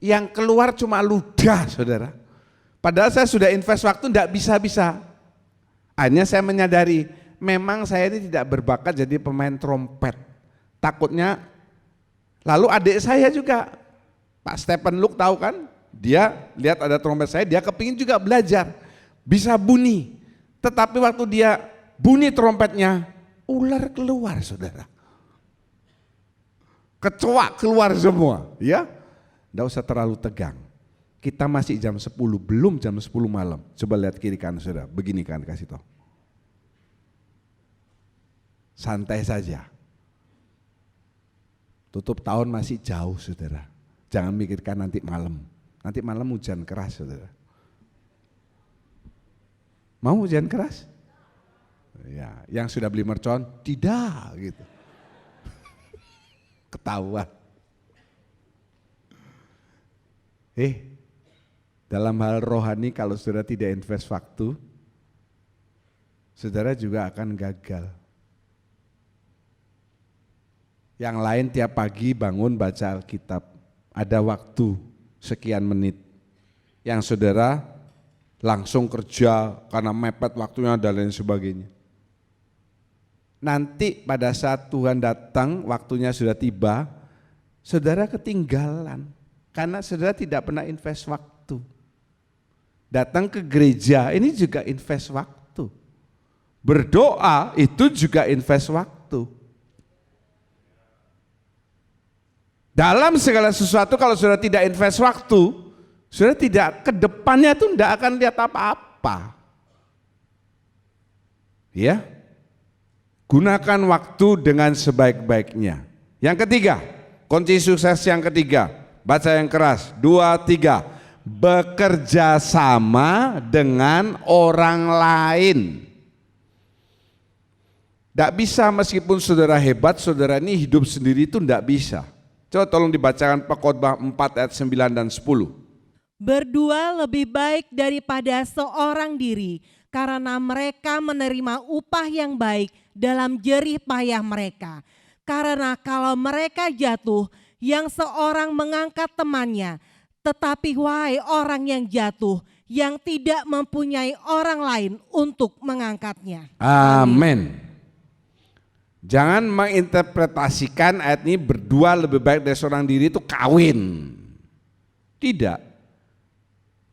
yang keluar cuma ludah, saudara. Padahal saya sudah invest waktu, tidak bisa-bisa. Akhirnya saya menyadari, memang saya ini tidak berbakat jadi pemain trompet. Takutnya, lalu adik saya juga, Pak Stephen Luke tahu kan, dia lihat ada trompet saya, dia kepingin juga belajar, bisa bunyi. Tetapi waktu dia bunyi trompetnya, ular keluar saudara. Kecoa keluar semua, ya. Tidak usah terlalu tegang. Kita masih jam 10, belum jam 10 malam. Coba lihat kiri kanan saudara, begini kan kasih tahu. Santai saja. Tutup tahun masih jauh saudara. Jangan mikirkan nanti malam. Nanti malam hujan keras saudara. Mau hujan keras? Ya, yang sudah beli mercon, tidak gitu. Ketahuan. Dalam hal rohani kalau saudara tidak invest waktu, saudara juga akan gagal. Yang lain tiap pagi bangun baca Alkitab, ada waktu sekian menit. Yang saudara langsung kerja karena mepet waktunya dan lain sebagainya. Nanti pada saat Tuhan datang, waktunya sudah tiba, saudara ketinggalan. Karena saudara tidak pernah invest waktu. Datang ke gereja ini juga invest waktu. Berdoa itu juga invest waktu. Dalam segala sesuatu kalau saudara tidak invest waktu, saudara tidak, ke depannya tuh tidak akan lihat apa-apa. Ya, gunakan waktu dengan sebaik-baiknya. Yang ketiga, kunci sukses yang ketiga, baca yang keras, 2, 3, bekerja sama dengan orang lain. Tidak bisa meskipun saudara hebat, saudara ini hidup sendiri itu tidak bisa. Coba tolong dibacakan Pengkhotbah 4 ayat 9 dan 10. Berdua lebih baik daripada seorang diri, karena mereka menerima upah yang baik dalam jerih payah mereka. Karena kalau mereka jatuh, yang seorang mengangkat temannya, tetapi wahai orang yang jatuh, yang tidak mempunyai orang lain untuk mengangkatnya. Amin. Jangan menginterpretasikan ayat ini berdua lebih baik dari seorang diri itu kawin. Tidak.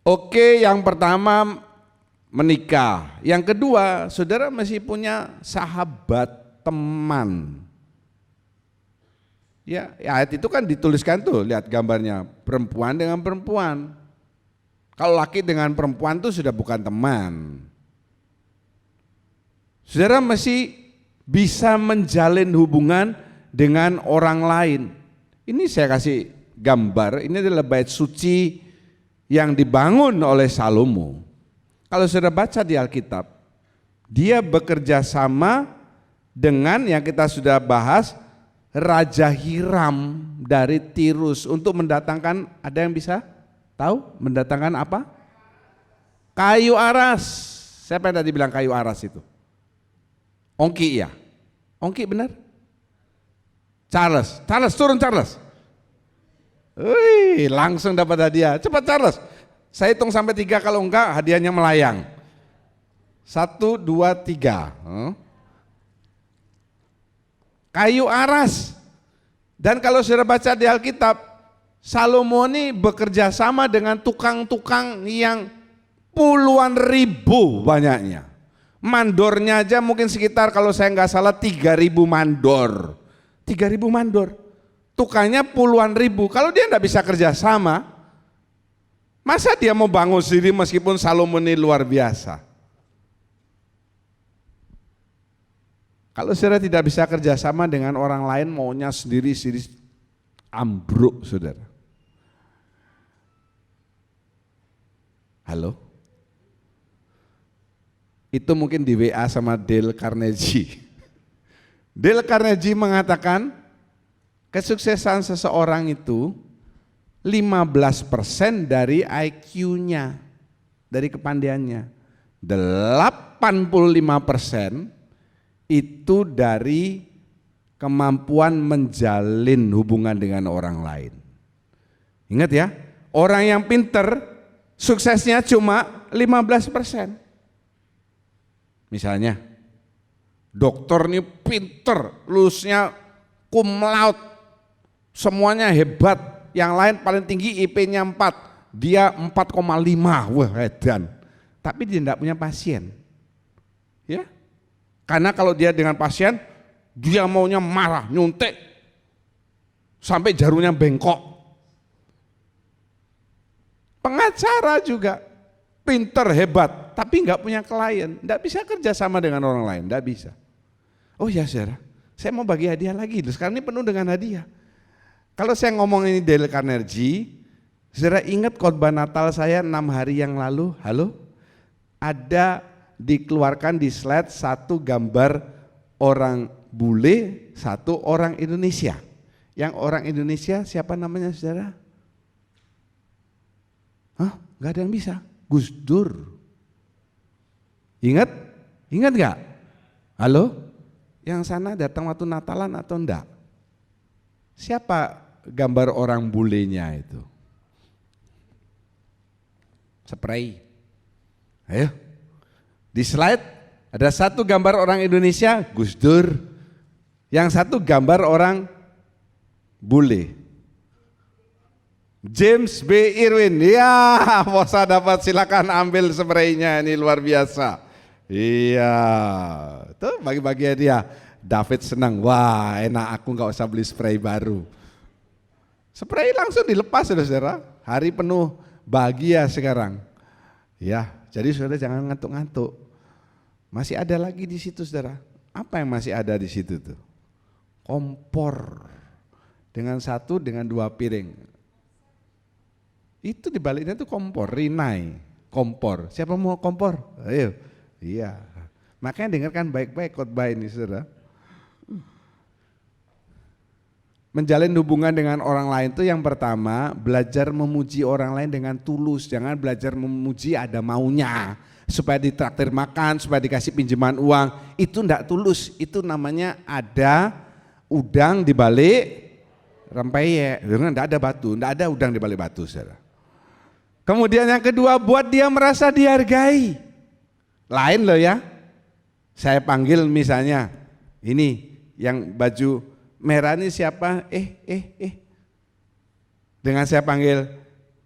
Oke, yang pertama menikah. Yang kedua, saudara masih punya sahabat, teman. Ya, ayat itu kan dituliskan tuh, lihat gambarnya, perempuan dengan perempuan. Kalau laki dengan perempuan itu sudah bukan teman. Saudara masih bisa menjalin hubungan dengan orang lain. Ini saya kasih gambar, ini adalah bait suci yang dibangun oleh Salomo. Kalau saudara baca di Alkitab, dia bekerja sama dengan yang kita sudah bahas, Raja Hiram dari Tirus untuk mendatangkan, ada yang bisa tahu mendatangkan apa? Kayu aras. Siapa yang tadi bilang kayu aras itu? Ongki ya? Ongki benar? Charles turun Charles. Wih, langsung dapat hadiah. Cepat Charles. Saya hitung sampai 3, kalau enggak hadiahnya melayang. 1, 2, 3. Kayu aras. Dan kalau saudara baca di Alkitab, Salomo ini bekerja sama dengan tukang-tukang yang puluhan ribu banyaknya. Mandornya aja mungkin sekitar kalau saya nggak salah 3.000 mandor. 3.000 mandor. Tukangnya puluhan ribu. Kalau dia nggak bisa kerja sama, masa dia mau bangun sendiri meskipun Salomo ini luar biasa. Kalau saudara tidak bisa kerja sama dengan orang lain, maunya sendiri-sendiri, ambruk saudara. Halo? Itu mungkin di WA sama Dale Carnegie. Dale Carnegie mengatakan kesuksesan seseorang itu 15% dari IQ-nya, dari kepandaiannya. 85% itu dari kemampuan menjalin hubungan dengan orang lain. Ingat ya, orang yang pinter suksesnya cuma 15%. Misalnya, dokter ini pinter, lulusnya cum laude, semuanya hebat, yang lain paling tinggi IP-nya 4, dia 4,5, wah edan. Tapi dia tidak punya pasien, ya. Karena kalau dia dengan pasien, dia maunya marah, nyuntik, sampai jarunya bengkok. Pengacara juga pinter, hebat, tapi nggak punya klien, nggak bisa kerja sama dengan orang lain, nggak bisa. Oh ya saudara, saya mau bagi hadiah lagi, sekarang ini penuh dengan hadiah. Kalau saya ngomong ini Dale Carnegie, saudara ingat khotbah Natal saya 6 hari yang lalu, halo? Ada dikeluarkan di slide satu gambar orang bule, satu orang Indonesia. Yang orang Indonesia siapa namanya saudara? Hah? Nggak ada yang bisa. Gus Dur. Ingat? Ingat gak? Halo? Yang sana datang waktu Natalan atau enggak? Siapa gambar orang bulenya itu? Spray. Ayo. Di slide ada satu gambar orang Indonesia, Gus Dur. Yang satu gambar orang bule. James B. Irwin, ya Mosa dapat, silakan ambil spraynya, ini luar biasa. Iya, tuh bagi-bagi dia. David senang, wah enak aku nggak usah beli spray baru. Spray langsung dilepas saudara, hari penuh bahagia sekarang. Ya, jadi saudara jangan ngantuk-ngantuk. Masih ada lagi di situ saudara. Apa yang masih ada di situ tuh? Kompor dengan 1 dengan 2 piring. Itu dibaliknya tuh kompor, Rinnai, kompor. Siapa mau kompor? Ayo, iya. Makanya dengarkan baik-baik khotbah ini saudara. Menjalin hubungan dengan orang lain itu yang pertama, belajar memuji orang lain dengan tulus. Jangan belajar memuji ada maunya, supaya ditraktir makan, supaya dikasih pinjaman uang. Itu enggak tulus, itu namanya ada udang di balik rempeyek. Enggak ada batu, enggak ada udang di balik batu saudara. Kemudian yang kedua, buat dia merasa dihargai. Lain loh ya, saya panggil misalnya, ini yang baju merah ini siapa? Dengan saya panggil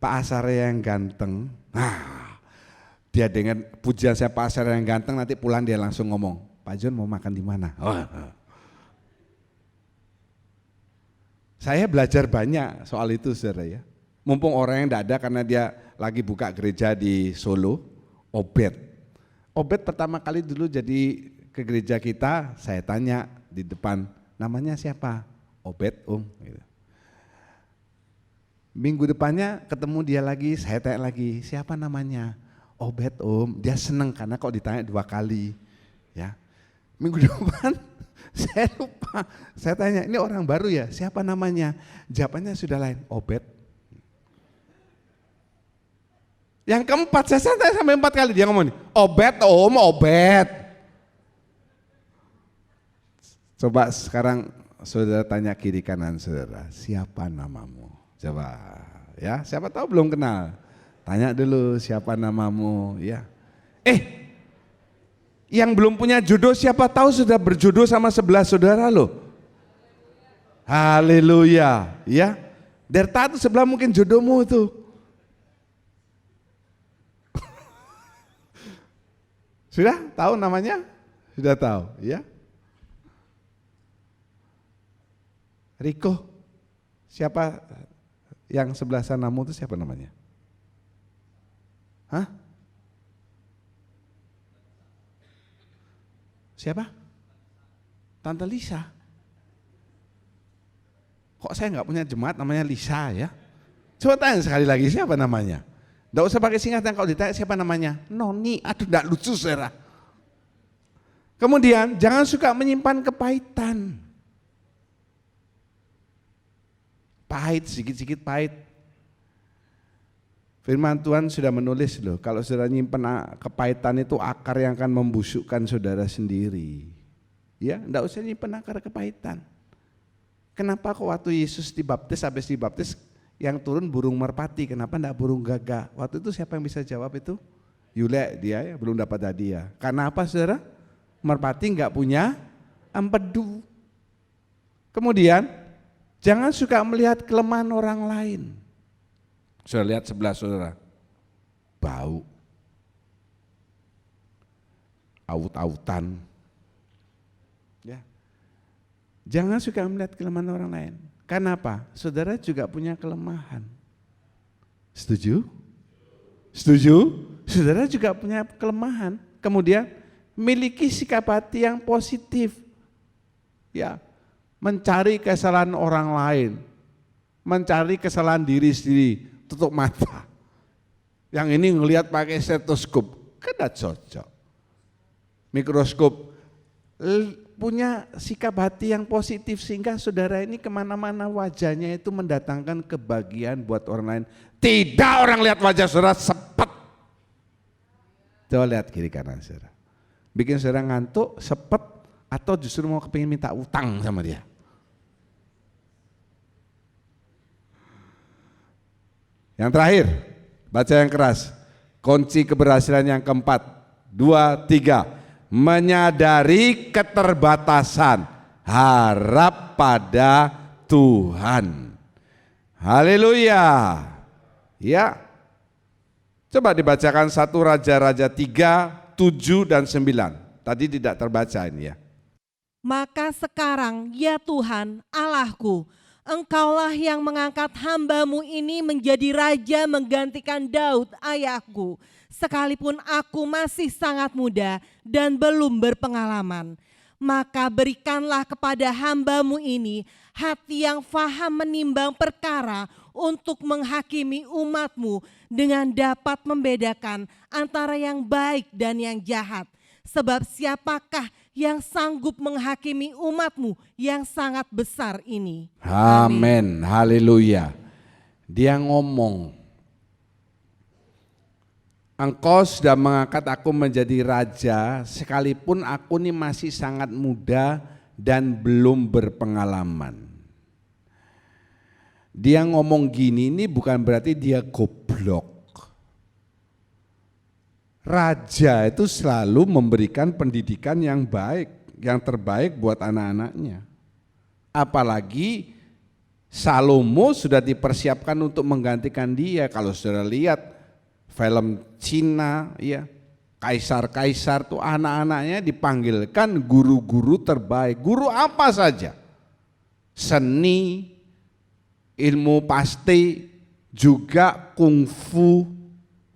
Pak Asar yang ganteng. Nah, dia dengan pujian saya Pak Asar yang ganteng, nanti pulang dia langsung ngomong, Pak John mau makan di mana? Saya belajar banyak soal itu saudara ya. Mumpung orang yang tidak ada karena dia lagi buka gereja di Solo, Obed pertama kali dulu jadi ke gereja kita, saya tanya di depan, namanya siapa? Obed gitu. Minggu depannya ketemu dia lagi, saya tanya lagi, siapa namanya? Obed dia seneng karena kok ditanya 2 kali. Ya. Minggu depan saya lupa, saya tanya ini orang baru ya, siapa namanya? Jawabannya sudah lain, Obed. Yang keempat, saya santai sampai 4 kali dia ngomong, Obed. Coba sekarang saudara tanya kiri kanan saudara, siapa namamu? Coba ya, siapa tahu belum kenal. Tanya dulu siapa namamu ya. Yang belum punya jodoh siapa tahu sudah berjodoh sama 11 saudara loh. Haleluya ya. Derta itu sebelah mungkin jodohmu itu. Sudah tahu namanya? Sudah tahu ya. Riko, siapa yang sebelah sanamu itu siapa namanya? Hah? Siapa? Tante Lisa. Kok saya nggak punya jemaat namanya Lisa ya? Coba tanya sekali lagi siapa namanya? Nggak usah pakai singkatan, kalau ditanya siapa namanya? Noni, aduh nggak lucu saudara. Kemudian jangan suka menyimpan kepahitan. Pahit, sedikit-sedikit pahit. Firman Tuhan sudah menulis loh, kalau saudara nyimpan kepahitan itu akar yang akan membusukkan saudara sendiri. Ya, enggak usah nyimpan akar kepahitan. Kenapa kok waktu Yesus dibaptis, habis dibaptis yang turun burung merpati, kenapa enggak burung gagak? Waktu itu siapa yang bisa jawab itu? Yule, dia ya, belum dapat hadiah. Karena apa saudara? Merpati enggak punya empedu. Kemudian jangan suka melihat kelemahan orang lain. Sudah lihat sebelah saudara, bau, aut-autan. Ya. Jangan suka melihat kelemahan orang lain. Karena apa? Saudara juga punya kelemahan. Setuju? Setuju? Saudara juga punya kelemahan. Kemudian miliki sikap hati yang positif. Ya, mencari kesalahan orang lain, mencari kesalahan diri sendiri. Tutup mata. Yang ini ngelihat pakai stetoskop, kan tidak cocok. Mikroskop, punya sikap hati yang positif sehingga saudara ini kemana-mana wajahnya itu mendatangkan kebahagiaan buat orang lain. Tidak orang lihat wajah saudara sepet. Coba lihat kiri kanan saudara. Bikin saudara ngantuk, sepet, atau justru mau kepingin minta utang sama dia. Yang terakhir, baca yang keras. Kunci keberhasilan yang keempat. 2, 3. Menyadari keterbatasan, harap pada Tuhan. Haleluya. Ya. Coba dibacakan 1 Raja-Raja 3, 7 dan 9. Tadi tidak terbaca ini ya. Maka sekarang ya Tuhan Allahku, Engkaulah yang mengangkat hamba-Mu ini menjadi raja menggantikan Daud ayahku. Sekalipun aku masih sangat muda dan belum berpengalaman. Maka berikanlah kepada hamba-Mu ini hati yang faham menimbang perkara untuk menghakimi umat-Mu dengan dapat membedakan antara yang baik dan yang jahat. Sebab siapakah yang sanggup menghakimi umat-Mu yang sangat besar ini? Amin. Haleluya. Dia ngomong, Engkau sudah mengangkat aku menjadi raja sekalipun aku ini masih sangat muda dan belum berpengalaman. Dia ngomong gini ini bukan berarti dia goblok. Raja itu selalu memberikan pendidikan yang baik, yang terbaik buat anak-anaknya. Apalagi Salomo sudah dipersiapkan untuk menggantikan dia. Kalau sudah lihat film Cina, ya, kaisar-kaisar tuh anak-anaknya dipanggilkan guru-guru terbaik. Guru apa saja? Seni, ilmu pasti, juga kungfu,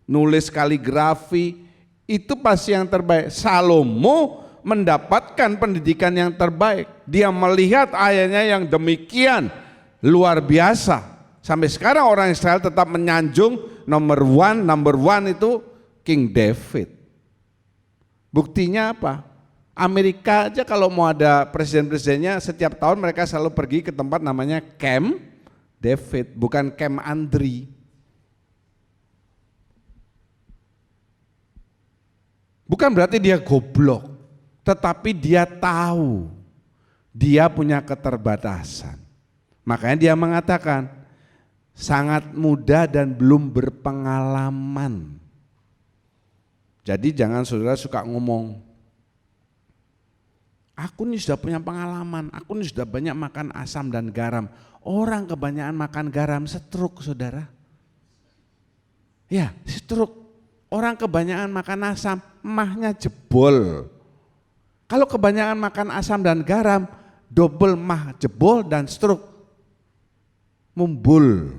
nulis kaligrafi, itu pasti yang terbaik. Salomo mendapatkan pendidikan yang terbaik. Dia melihat ayahnya yang demikian luar biasa. Sampai sekarang orang Israel tetap menyanjung number one itu King David. Buktinya apa? Amerika aja kalau mau ada presiden-presidennya setiap tahun mereka selalu pergi ke tempat namanya Camp David, bukan Camp Andri. Bukan berarti dia goblok, tetapi dia tahu dia punya keterbatasan. Makanya dia mengatakan sangat muda dan belum berpengalaman. Jadi jangan saudara suka ngomong, aku ini sudah punya pengalaman, aku ini sudah banyak makan asam dan garam. Orang kebanyakan makan garam stroke saudara. Ya stroke. Orang kebanyakan makan asam, mahnya jebol. Kalau kebanyakan makan asam dan garam, double mah jebol dan stroke mumbul.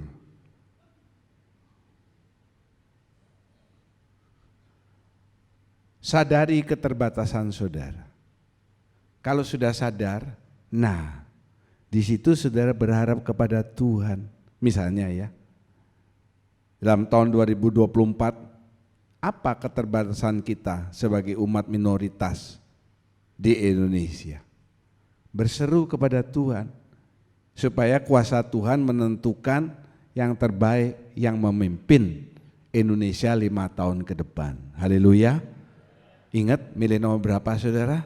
Sadari keterbatasan saudara. Kalau sudah sadar, nah di situ saudara berharap kepada Tuhan. Misalnya ya, dalam tahun 2024, apa keterbatasan kita sebagai umat minoritas di Indonesia? Berseru kepada Tuhan supaya kuasa Tuhan menentukan yang terbaik yang memimpin Indonesia 5 tahun ke depan. Haleluya. Ingat milih nomor berapa saudara?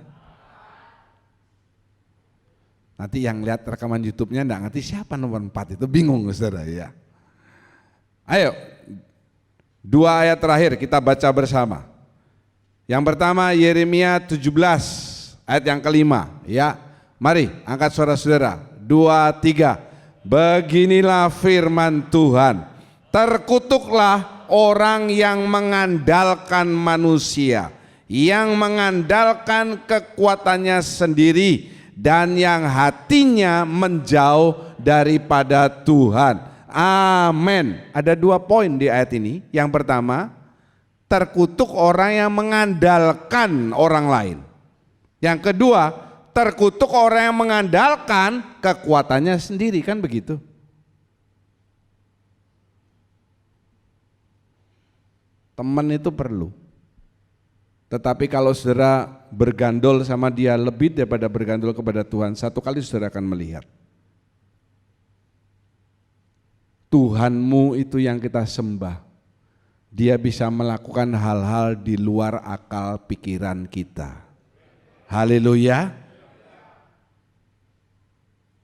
Nanti yang lihat rekaman YouTube-nya enggak ngerti siapa nomor 4 itu, bingung saudara ya. Ayo, 2 ayat terakhir kita baca bersama. Yang pertama Yeremia 17 ayat yang kelima ya. Mari angkat suara saudara. 2, 3. Beginilah firman Tuhan. Terkutuklah orang yang mengandalkan manusia, yang mengandalkan kekuatannya sendiri dan yang hatinya menjauh daripada Tuhan. Amin. Ada 2 poin di ayat ini. Yang pertama, terkutuk orang yang mengandalkan orang lain. Yang kedua, terkutuk orang yang mengandalkan kekuatannya sendiri, kan begitu. Teman itu perlu. Tetapi kalau saudara bergandol sama dia lebih daripada bergandol kepada Tuhan, satu kali saudara akan melihat Tuhanmu itu yang kita sembah, dia bisa melakukan hal-hal di luar akal pikiran kita. Haleluya.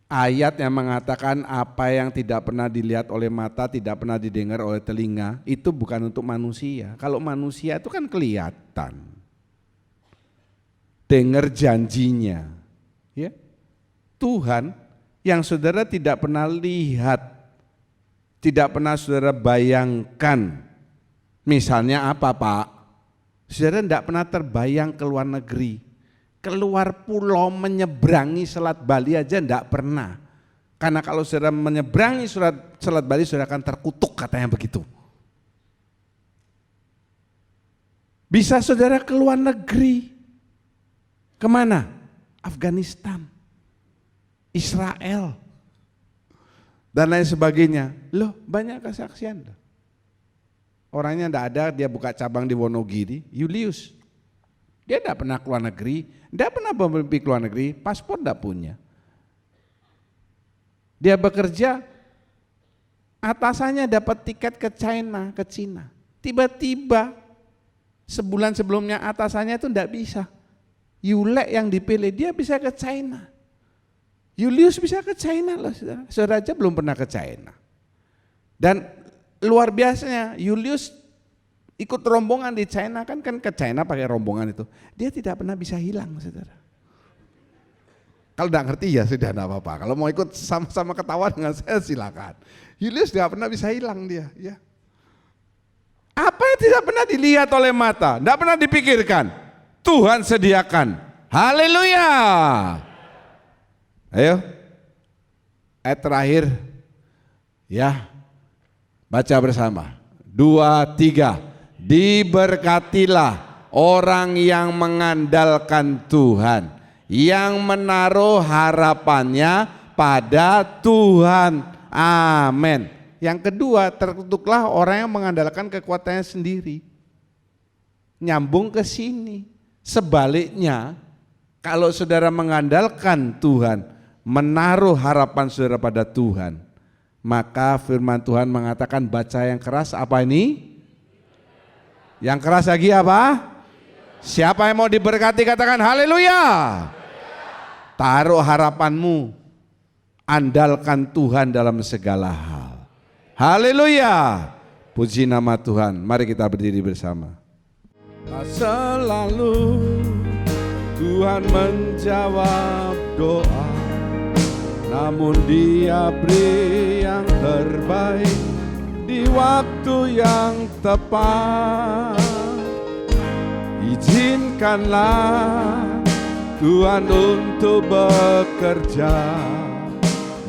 Ayat yang mengatakan apa yang tidak pernah dilihat oleh mata, tidak pernah didengar oleh telinga, itu bukan untuk manusia. Kalau manusia itu kan kelihatan, dengar janjinya. Ya. Tuhan yang saudara tidak pernah lihat, tidak pernah saudara bayangkan. Misalnya apa Pak? Saudara tidak pernah terbayang ke luar negeri, keluar pulau menyeberangi Selat Bali aja tidak pernah. Karena kalau saudara menyeberangi Selat Bali saudara akan terkutuk katanya begitu. Bisa saudara ke luar negeri, kemana? Afghanistan, Israel, dan lain sebagainya. Loh banyak kesaksian. Orangnya tidak ada, dia buka cabang di Wonogiri, Julius. Dia tidak pernah keluar negeri, tidak pernah bermimpi keluar negeri, paspor tidak punya. Dia bekerja, atasannya dapat tiket ke China, ke Cina. Tiba-tiba sebulan sebelumnya atasannya itu tidak bisa. Yule yang dipilih, dia bisa ke China. Julius bisa ke China loh, saudara. Saudara aja belum pernah ke China. Dan luar biasanya, Julius ikut rombongan di China, kan ke China pakai rombongan itu. Dia tidak pernah bisa hilang, saudara. Kalau tidak ngerti ya sudah tidak apa-apa. Kalau mau ikut sama-sama ketawa dengan saya silakan. Julius tidak pernah bisa hilang dia. Ya. Apa yang tidak pernah dilihat oleh mata, tidak pernah dipikirkan, Tuhan sediakan. Haleluya. Ayo, ayat terakhir, ya, baca bersama. 2, 3. Diberkatilah orang yang mengandalkan Tuhan, yang menaruh harapannya pada Tuhan. Amin. Yang kedua, terkutuklah orang yang mengandalkan kekuatannya sendiri. Nyambung ke sini. Sebaliknya, kalau saudara mengandalkan Tuhan, menaruh harapan saudara pada Tuhan, maka firman Tuhan mengatakan, baca yang keras apa ini? Yang keras lagi apa? Siapa yang mau diberkati katakan haleluya. Taruh harapanmu, andalkan Tuhan dalam segala hal. Haleluya. Puji nama Tuhan. Mari kita berdiri bersama. Selalu Tuhan menjawab doa, namun Dia beri yang terbaik di waktu yang tepat. Izinkanlah Tuhan untuk bekerja,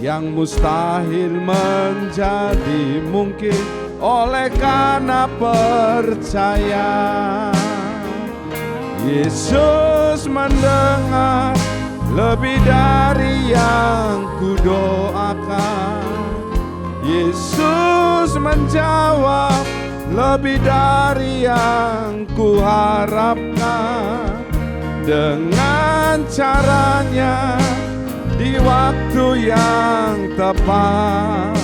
yang mustahil menjadi mungkin oleh karena percaya. Yesus mendengar lebih dari yang kudoakan. Yesus menjawab lebih dari yang kuharapkan. Dengan caranya di waktu yang tepat,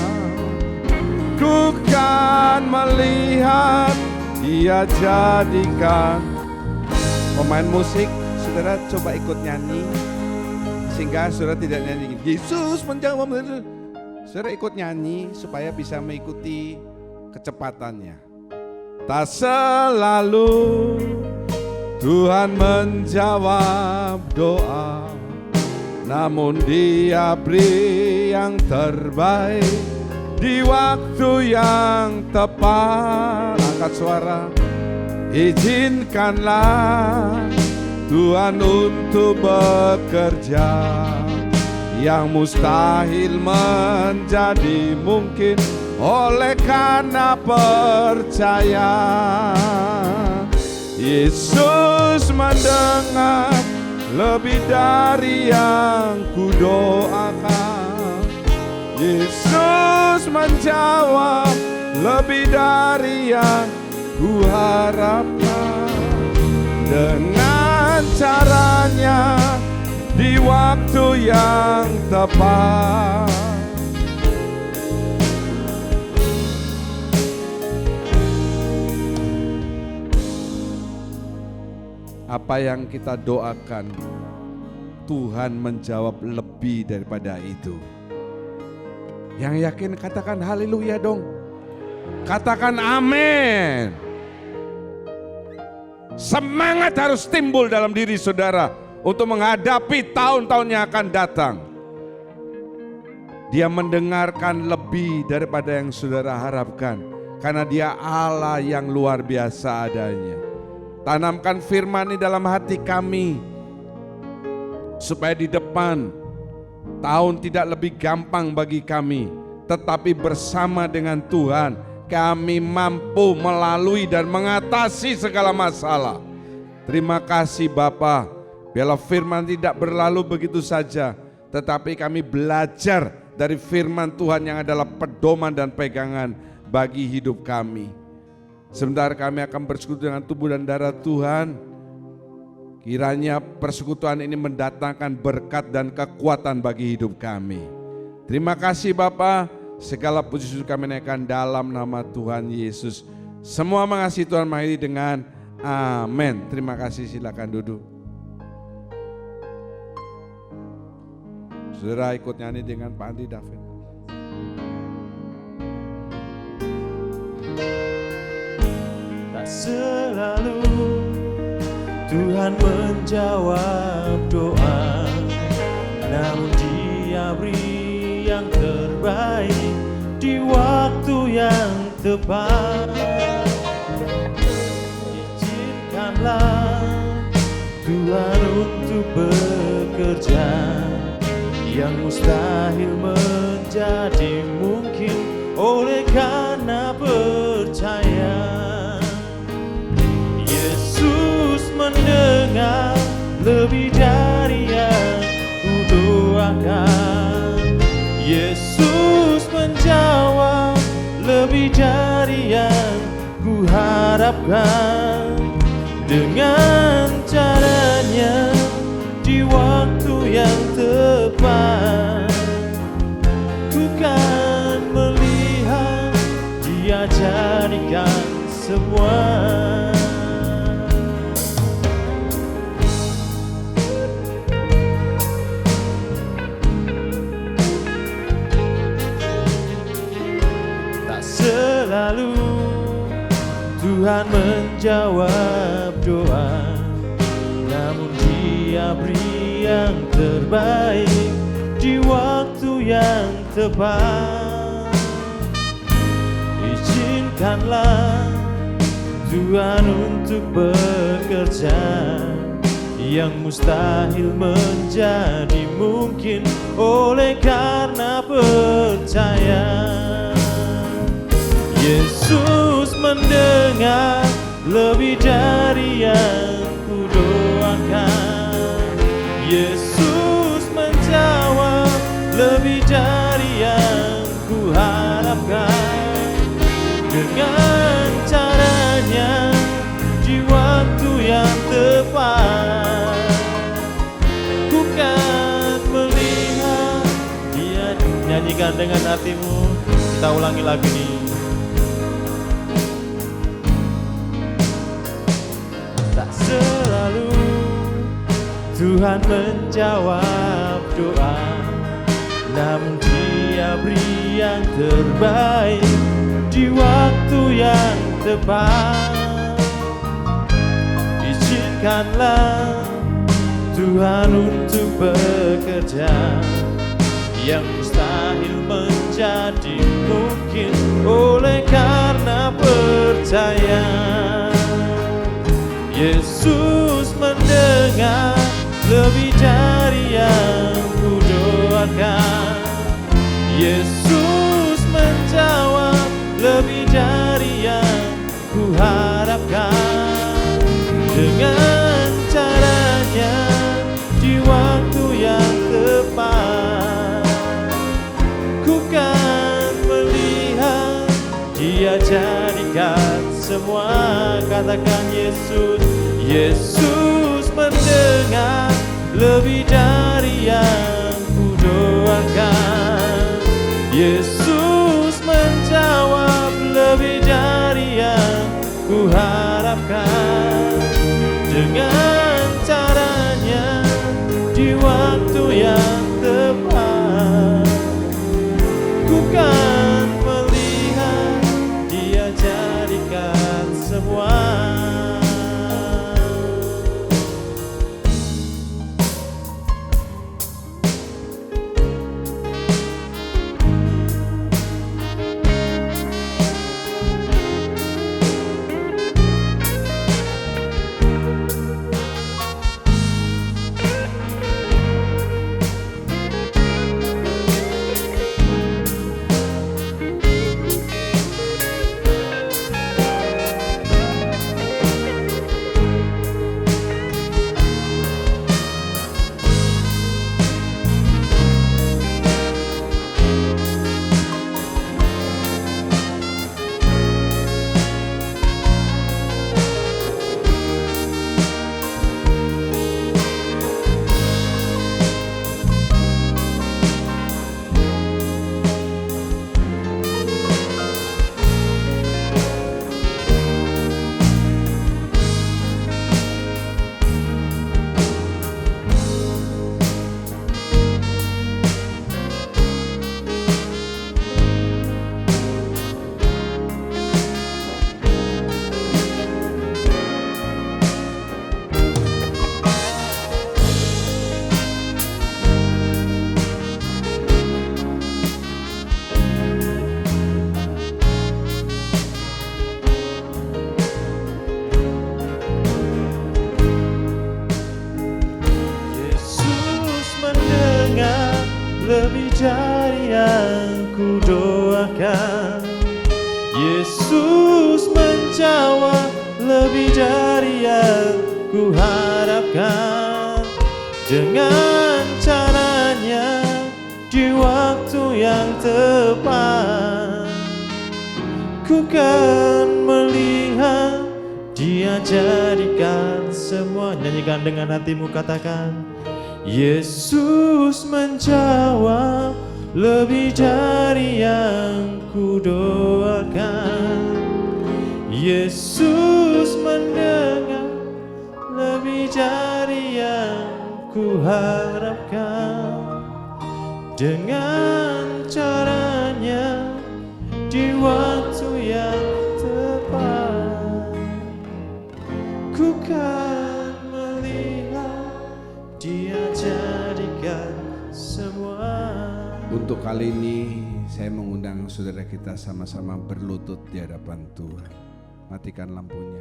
ku kan melihat Dia jadikan. Pemain musik, saudara coba ikut nyanyi sehingga saudara tidak nyanyi Yesus menjawab. Saudara ikut nyanyi supaya bisa mengikuti kecepatannya. Tak selalu Tuhan menjawab doa, namun Dia beri yang terbaik di waktu yang tepat. Angkat suara. Izinkanlah Tuhan untuk bekerja, yang mustahil menjadi mungkin oleh karena percaya. Yesus mendengar lebih dari yang kudoakan. Yesus menjawab lebih dari yang kuharapkan. Dengan caranya di waktu yang tepat. Apa yang kita doakan, Tuhan menjawab lebih daripada itu. Yang yakin katakan haleluya dong. Katakan amin. Semangat harus timbul dalam diri saudara untuk menghadapi tahun-tahun yang akan datang. Dia mendengarkan lebih daripada yang saudara harapkan, karena Dia Allah yang luar biasa adanya. Tanamkan firman di dalam hati kami, supaya di depan tahun tidak lebih gampang bagi kami, tetapi bersama dengan Tuhan kami mampu melalui dan mengatasi segala masalah. Terima kasih Bapa, biarlah firman tidak berlalu begitu saja, tetapi kami belajar dari firman Tuhan yang adalah pedoman dan pegangan bagi hidup kami. Sebentar kami akan bersekutu dengan tubuh dan darah Tuhan. Kiranya persekutuan ini mendatangkan berkat dan kekuatan bagi hidup kami. Terima kasih Bapa, segala puji syukur kami naikkan dalam nama Tuhan Yesus. Semua mengasihi Tuhan mengakhiri dengan amin. Terima kasih, silakan duduk. Saudara ikut nyanyi dengan Pak Andi David. Tak selalu Tuhan menjawab doa, namun Dia beri yang terbaik di waktu yang tepat. Izinkanlah Tuhan untuk bekerja, yang mustahil menjadi mungkin oleh karena percaya. Yesus mendengar lebih dari yang ku doakan. Yesus menjawab lebih dari yang ku harapkan. Dengan caranya di waktu yang tepat, ku kan melihat Dia jadikan semua. Tak selalu Tuhan menjawab doa, namun Dia beri yang terbaik di waktu yang tepat. Izinkanlah Tuhan untuk bekerja, yang mustahil menjadi mungkin oleh karena percaya. Yesus mendengar lebih dari yang ku doakan. Yesus menjawab lebih dari yang ku harapkan. Dengan caranya di waktu yang tepat, ku kan melihat Dia. Nyanyikan dengan hatimu, kita ulangi lagu ini. Tak selalu Tuhan menjawab doa, namun Dia beri yang terbaik di waktu yang tepat. Izinkanlah Tuhan untuk bekerja, yang mustahil menjadi mungkin oleh karena percaya. Yesus mendengar lebih dari yang ku doakan. Yesus menjawab lebih dari yang ku harapkan. Dengan caranya di waktu yang tepat, ku kan melihat Dia jadikan semua. Katakan Yesus. Yesus mendengar lebih dari yang ku doakan. Yesus menjawab lebih dari yang ku harapkan. Dengan caranya di waktu yang tepat, ku kan melihat Dia jadikan semua. dari yang ku doakan. Yesus menjawab lebih dari yang ku harapkan. Dengan caranya di waktu yang tepat, ku kan melihat Dia jadikan semua. Nyanyikan dengan hatimu, katakan, Yesus menjawab lebih dari yang ku doakan. Yesus mendengar lebih dari yang ku harapkan. Dengan caranya di waktu yang tepat, ku kan melihat Dia jadikan semua. Untuk kali ini saya mengundang saudara kita sama-sama berlutut di hadapan Tuhan. Matikan lampunya.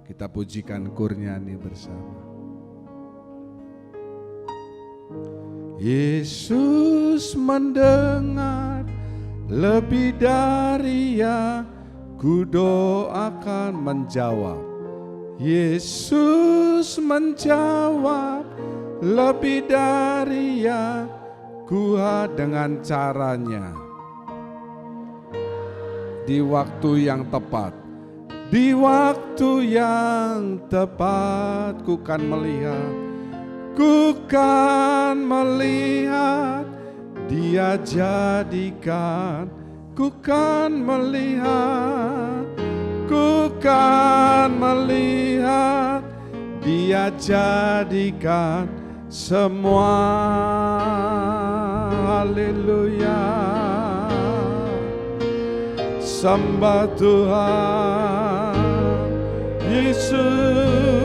Kita pujikan Kurniani bersama. Yesus mendengar lebih dari yang ku doakan, menjawab. Yesus menjawab lebih dari yang ku dengan caranya. Di waktu yang tepat, di waktu yang tepat, ku kan melihat. Ku kan melihat Dia jadikan. Ku kan melihat, ku kan melihat Dia jadikan semua. Haleluya. Sembah Tuhan. Yesus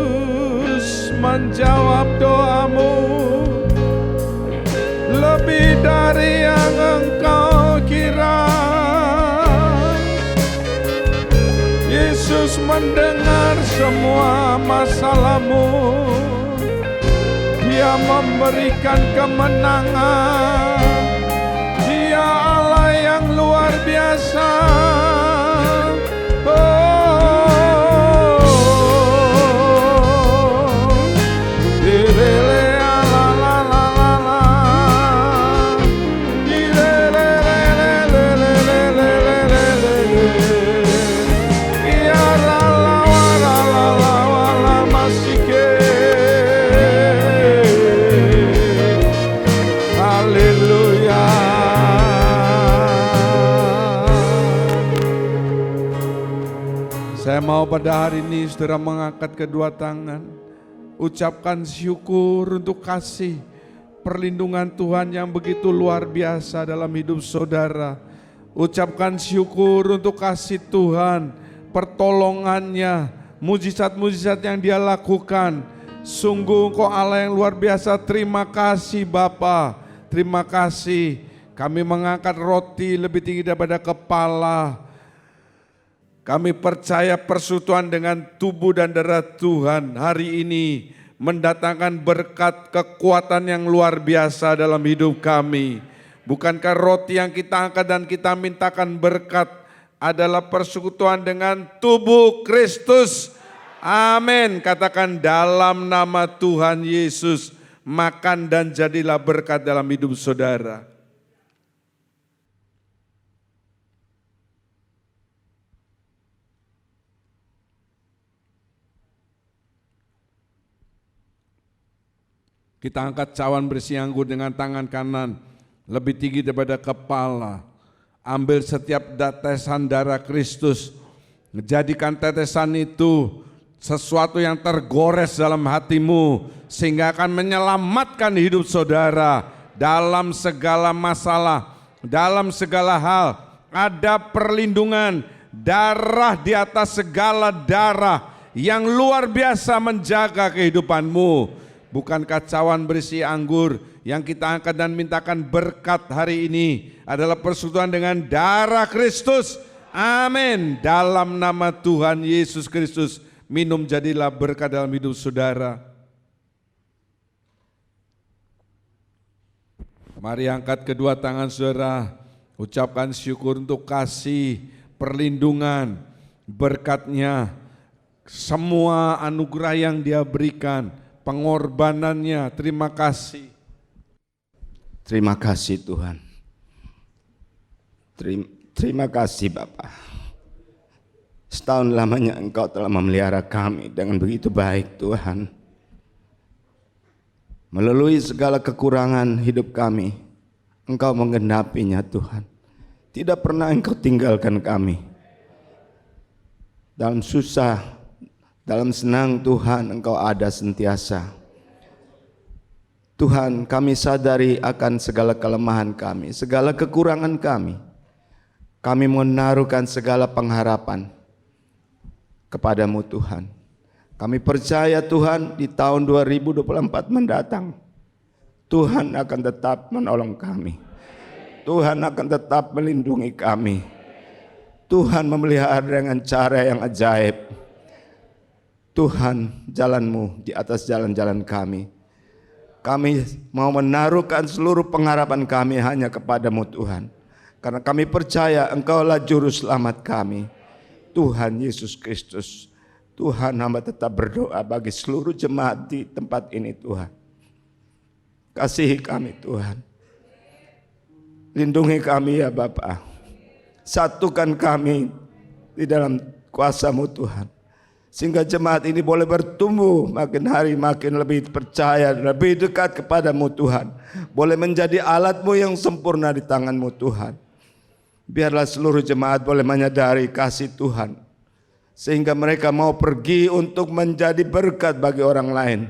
menjawab doamu lebih dari yang engkau kira. Yesus mendengar semua masalahmu. Dia memberikan kemenangan. Dia Allah yang luar biasa. Saya mau pada hari ini saudara mengangkat kedua tangan, ucapkan syukur untuk kasih perlindungan Tuhan yang begitu luar biasa dalam hidup saudara. Ucapkan syukur untuk kasih Tuhan, pertolongannya, mujizat-mujizat yang Dia lakukan. Sungguh Engkau Allah yang luar biasa. Terima kasih Bapa, terima kasih. Kami mengangkat roti lebih tinggi daripada kepala. Kami percaya persekutuan dengan tubuh dan darah Tuhan hari ini mendatangkan berkat kekuatan yang luar biasa dalam hidup kami. Bukankah roti yang kita angkat dan kita mintakan berkat adalah persekutuan dengan tubuh Kristus? Amin. Katakan dalam nama Tuhan Yesus, makan dan jadilah berkat dalam hidup saudara. Kita angkat cawan berisi anggur dengan tangan kanan lebih tinggi daripada kepala. Ambil setiap tetesan darah Kristus. Jadikan tetesan itu sesuatu yang tergores dalam hatimu sehingga akan menyelamatkan hidup saudara dalam segala masalah, dalam segala hal. Ada perlindungan darah di atas segala darah yang luar biasa menjaga kehidupanmu. Bukankah cawan berisi anggur yang kita angkat dan mintakan berkat hari ini adalah persekutuan dengan darah Kristus? Amin. Dalam nama Tuhan Yesus Kristus, minum jadilah berkat dalam hidup saudara. Mari angkat kedua tangan saudara, ucapkan syukur untuk kasih, perlindungan, berkat-Nya, semua anugerah yang Dia berikan, pengorbanannya. Terima kasih. Terima kasih Tuhan. Terima kasih Bapa. Setahun lamanya Engkau telah memelihara kami dengan begitu baik Tuhan. Melalui segala kekurangan hidup kami, Engkau menggenapinya Tuhan. Tidak pernah Engkau tinggalkan kami. Dalam susah, dalam senang Tuhan Engkau ada sentiasa. Tuhan, kami sadari akan segala kelemahan kami, segala kekurangan kami. Kami menaruhkan segala pengharapan kepadamu Tuhan. Kami percaya Tuhan di tahun 2024 mendatang, Tuhan akan tetap menolong kami. Tuhan akan tetap melindungi kami. Tuhan memelihara dengan cara yang ajaib. Tuhan, jalan-Mu di atas jalan-jalan kami. Kami mau menaruhkan seluruh pengharapan kami hanya kepadamu Tuhan. Karena kami percaya Engkaulah juru selamat kami, Tuhan Yesus Kristus. Tuhan, hamba tetap berdoa bagi seluruh jemaat di tempat ini Tuhan. Kasihi kami Tuhan. Lindungi kami ya Bapa. Satukan kami di dalam kuasa-Mu Tuhan. Sehingga jemaat ini boleh bertumbuh makin hari makin lebih percaya, lebih dekat kepadamu Tuhan. Boleh menjadi alat-Mu yang sempurna di tangan-Mu Tuhan. Biarlah seluruh jemaat boleh menyadari kasih Tuhan. Sehingga mereka mau pergi untuk menjadi berkat bagi orang lain.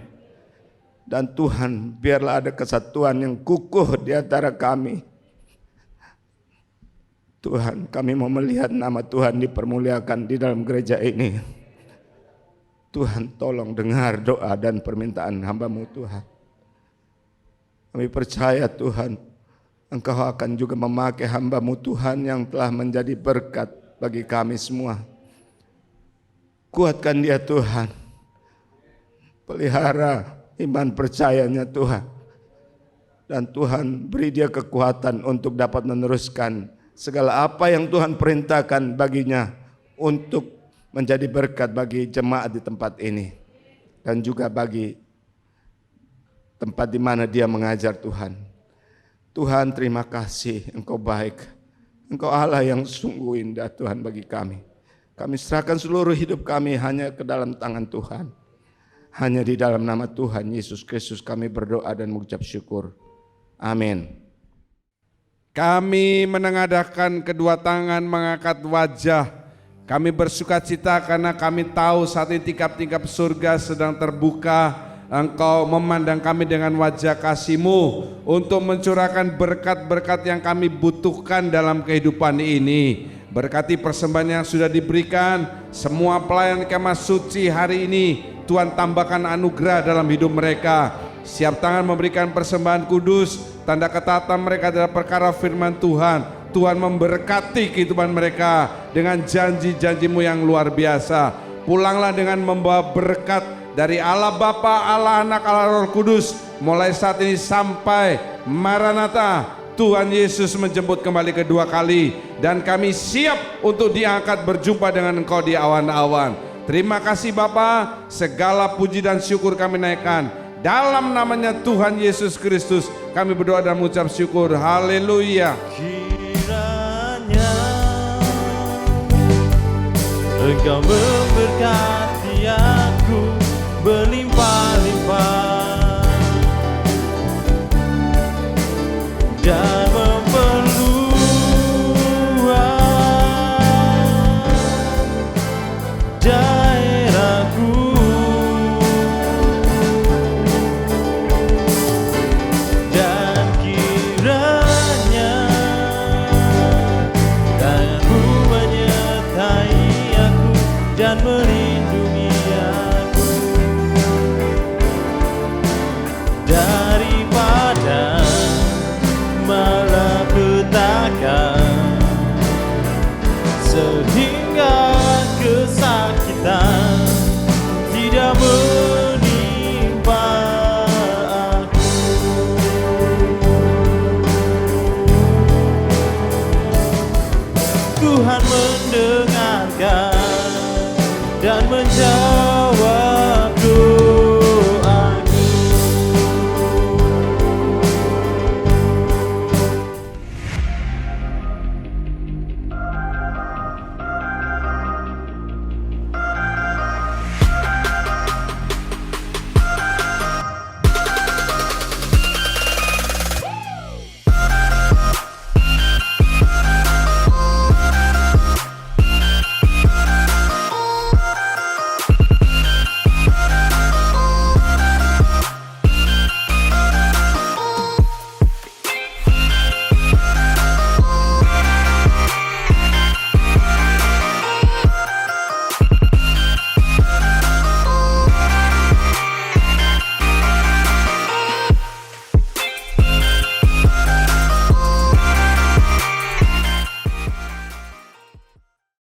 Dan Tuhan, biarlah ada kesatuan yang kukuh di antara kami. Tuhan, kami mau melihat nama Tuhan dipermuliakan di dalam gereja ini. Tuhan, tolong dengar doa dan permintaan hamba-Mu Tuhan. Kami percaya Tuhan, Engkau akan juga memakai hamba-Mu Tuhan yang telah menjadi berkat bagi kami semua. Kuatkan dia Tuhan. Pelihara iman percayanya Tuhan. Dan Tuhan beri dia kekuatan untuk dapat meneruskan segala apa yang Tuhan perintahkan baginya untuk menjadi berkat bagi jemaat di tempat ini. Dan juga bagi tempat di mana dia mengajar Tuhan. Tuhan, terima kasih, Engkau baik. Engkau Allah yang sungguh indah Tuhan bagi kami. Kami serahkan seluruh hidup kami hanya ke dalam tangan Tuhan. Hanya di dalam nama Tuhan Yesus Kristus kami berdoa dan mengucap syukur. Amin. Kami menengadahkan kedua tangan, mengangkat wajah. Kami bersukacita karena kami tahu saat ini tingkap-tingkap surga sedang terbuka. Engkau memandang kami dengan wajah kasih-Mu untuk mencurahkan berkat-berkat yang kami butuhkan dalam kehidupan ini. Berkati persembahan yang sudah diberikan, semua pelayan kemah suci hari ini, Tuhan tambahkan anugerah dalam hidup mereka. Siap tangan memberikan persembahan kudus, tanda ketaatan mereka adalah perkara firman Tuhan. Tuhan memberkati kehidupan mereka dengan janji-janji-Mu yang luar biasa. Pulanglah dengan membawa berkat dari Allah Bapa, Allah Anak, Allah Roh Kudus, mulai saat ini sampai Maranatha. Tuhan Yesus menjemput kembali kedua kali dan kami siap untuk diangkat berjumpa dengan Engkau di awan-awan. Terima kasih Bapa, segala puji dan syukur kami naikkan dalam namanya Tuhan Yesus Kristus. Kami berdoa dan mengucap syukur. Haleluya. Kiranya Engkau memberkati aku berlimpah-limpah dan memperluas daerahku, dan kiranya tangan-Mu menyertai aku dan melindungi aku, dan